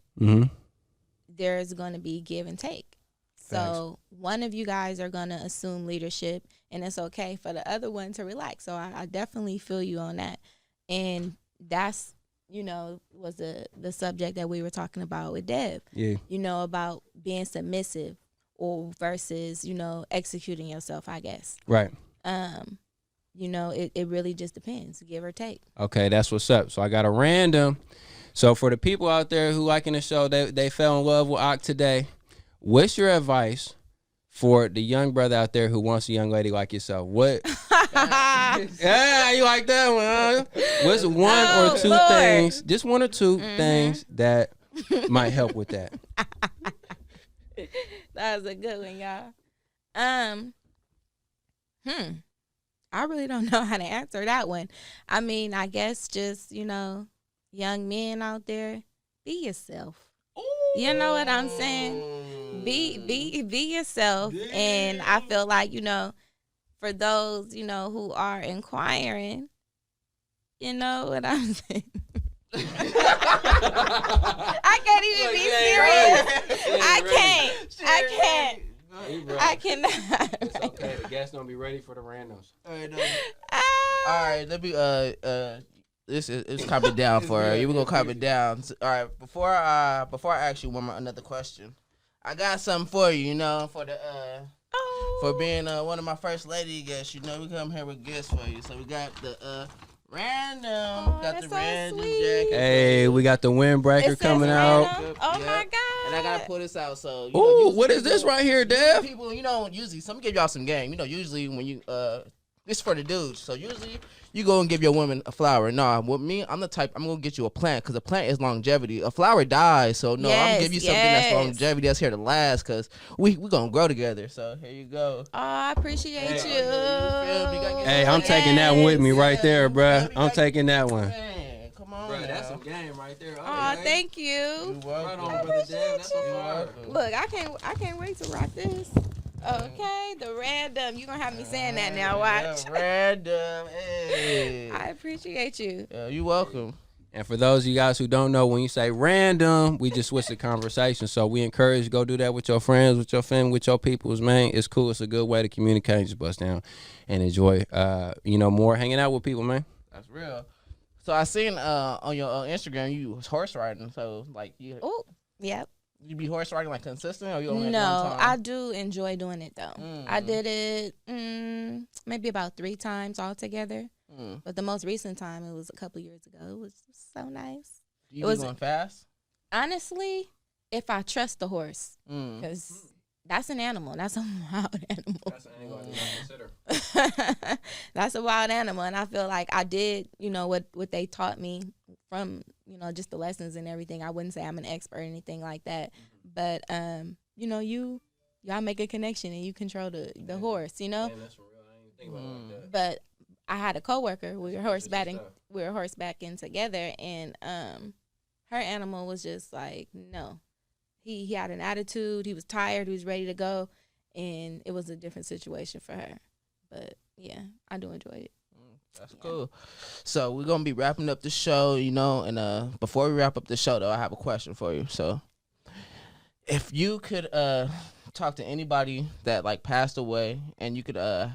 S2: there's going to be give and take. So one of you guys are going to assume leadership, and it's okay for the other one to relax. So I definitely feel you on that. And that's, was the subject that we were talking about with Dev.
S3: Yeah.
S2: About being submissive or versus, executing yourself, I guess.
S3: Right.
S2: It really just depends, give or take.
S3: Okay, that's what's up. So I got a random. So for the people out there who liking the show, they fell in love with Oct today. What's your advice for the young brother out there who wants a young lady like yourself? What? Yeah, you like that one, huh? What's one or two things, just one or two things that might help with that?
S2: That was a good one, y'all. I really don't know how to answer that one. I mean, I guess just, young men out there, be yourself. You know what I'm saying? Be yourself. Damn. And I feel like, for those, who are inquiring, you know what I'm saying? I can't even be serious. I cannot.
S3: It's okay. The guests don't be ready for the randoms.
S1: All right, let me it's calm it down for her. You gonna calm it down. All right, before I ask you another question, I got something for you. For the for being one of my first lady guests. We come here with gifts for you. So we got the random, got the random jacket.
S3: Hey, we got the windbreaker coming out.
S2: Oh my god!
S1: And I gotta pull this out. So
S3: what is this right here, Dev?
S1: People, usually, some give y'all some game. Usually when you this for the dudes. So usually you go and give your woman a flower. Nah, with me, I'm the type, I'm going to get you a plant because a plant is longevity. A flower dies. So, no, I'm going to give you something that's longevity, that's here to last because we going to grow together. So, here you go.
S2: Oh, I appreciate you.
S3: Hey, I'm taking that one with me right there, bruh. I'm taking that one.
S1: Man, come on,
S3: bruh, that's some game right there.
S2: Oh, thank you.
S1: You're welcome.
S3: Right on, brother Dev. That's a fire.
S2: Look, I can't wait to rock this. Okay, the random. You're going to have me saying that now. Watch.
S1: Random. Hey.
S2: I appreciate you.
S1: You're welcome.
S3: And for those of you guys who don't know, when you say random, we just switch the conversation. So we encourage you to go do that with your friends, with your family, with your peoples, man. It's cool. It's a good way to communicate, just bust down and enjoy, more hanging out with people, man.
S1: That's real. So I seen on your Instagram you was horse riding. So like you.
S2: Oh, yep.
S1: You be horse riding like consistent, or you only
S2: No,
S1: one time?
S2: I do enjoy doing it though. I did it maybe about 3 times altogether. But the most recent time, it was a couple years ago. It was so nice.
S1: You was going fast?
S2: Honestly, if I trust the horse, because that's an animal. That's a wild animal.
S3: That's an animal I did not consider.
S2: That's a wild animal, and I feel like I did, what they taught me from, just the lessons and everything. I wouldn't say I'm an expert or anything like that, but y'all make a connection and you control the horse,
S3: Man, that's real. I didn't think about it like that.
S2: But I had a coworker. We were horsebacking together, and her animal was just like, no. He had an attitude. He was tired. He was ready to go, and it was a different situation for her. But yeah, I do enjoy it.
S1: That's cool. So we're gonna be wrapping up the show, and before we wrap up the show, though, I have a question for you. So If you could talk to anybody that like passed away, and you could have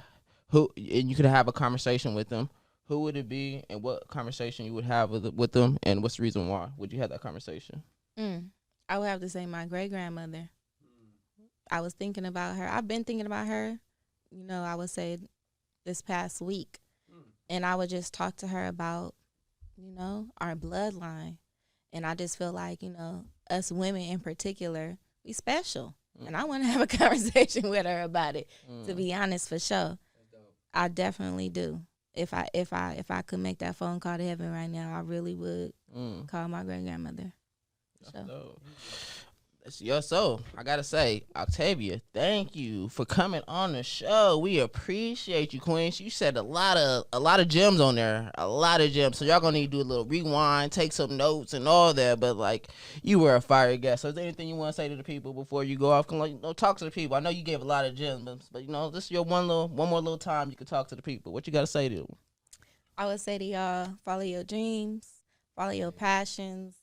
S1: a conversation with them, who would it be, and what conversation you would have with them, and what's the reason why would you have that conversation?
S2: I would have to say my great grandmother. I was thinking about her. I've been thinking about her. You know, I would say this past week, and I would just talk to her about, you know, our bloodline, and I just feel like, you know, us women in particular, we special. And I want to have a conversation with her about it. To be honest, for sure, I definitely do. If I could make that phone call to heaven right now, I really would call my great grandmother. So.
S1: So I gotta say, Octavia, thank you for coming on the show. We appreciate you, Queen. You said a lot of gems on there, a lot of gems. So y'all gonna need to do a little rewind, take some notes and all that. But like, you were a fire guest. So is there anything you want to say to the people before you go off? Come on, talk to the people. I know you gave a lot of gems, but you know, this is your one more little time you can talk to the people. What you gotta say to them?
S2: I would say to y'all, follow your dreams, follow your passions.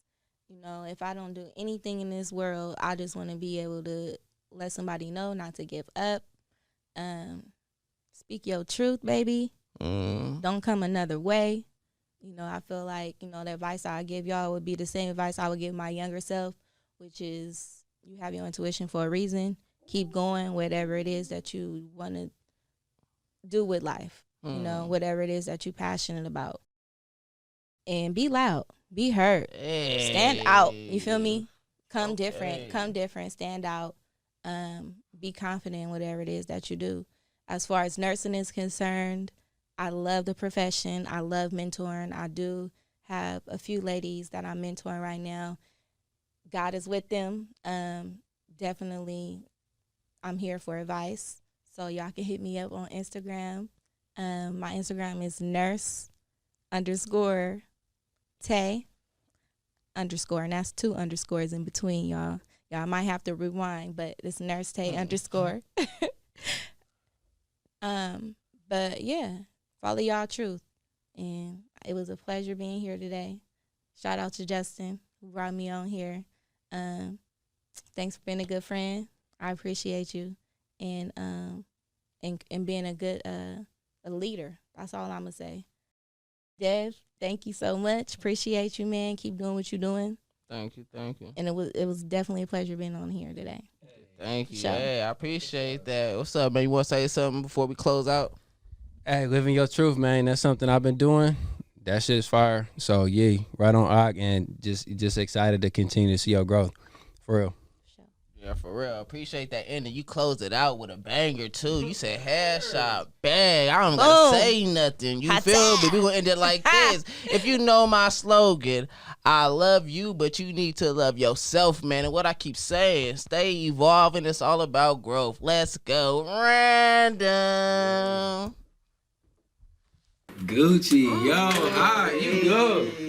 S2: You know, if I don't do anything in this world, I just want to be able to let somebody know not to give up. Speak your truth, baby. Don't come another way. You know, I feel like, you know, the advice I give y'all would be the same advice I would give my younger self, which is you have your intuition for a reason. Keep going, whatever it is that you want to do with life. You know, whatever it is that you're passionate about. And be loud. Be heard.
S1: Hey.
S2: Stand out. You feel me? Come different. Stand out. Be confident in whatever it is that you do. As far as nursing is concerned, I love the profession. I love mentoring. I do have a few ladies that I'm mentoring right now. God is with them. Definitely, I'm here for advice. So y'all can hit me up on Instagram. My Instagram is nurse_Tay_ and that's 2 underscores in between, y'all. Y'all might have to rewind, but it's nurse Tay_ But yeah, follow y'all truth. And it was a pleasure being here today. Shout out to Justin who brought me on here. Thanks for being a good friend. I appreciate you. And being a good a leader. That's all I'm gonna say. Dev, thank you so much. Appreciate you, man. Keep doing what you're doing.
S1: Thank you.
S2: And it was definitely a pleasure being on here today.
S1: Thank you.
S2: Sure.
S1: Hey, I appreciate that. What's up, man? You want to say something before we close out?
S3: Hey, living your truth, man. That's something I've been doing. That shit's fire. So yeah, right on Ock, and just excited to continue to see your growth. For real.
S1: Yeah, for real. Appreciate that ending. You closed it out with a banger too. You said headshot, bang. I don't gotta say nothing. You feel me? We gonna end it like this. If you know my slogan, I love you, but you need to love yourself, man. And what I keep saying, stay evolving. It's all about growth. Let's go. Random.
S3: Gucci, yo, you good.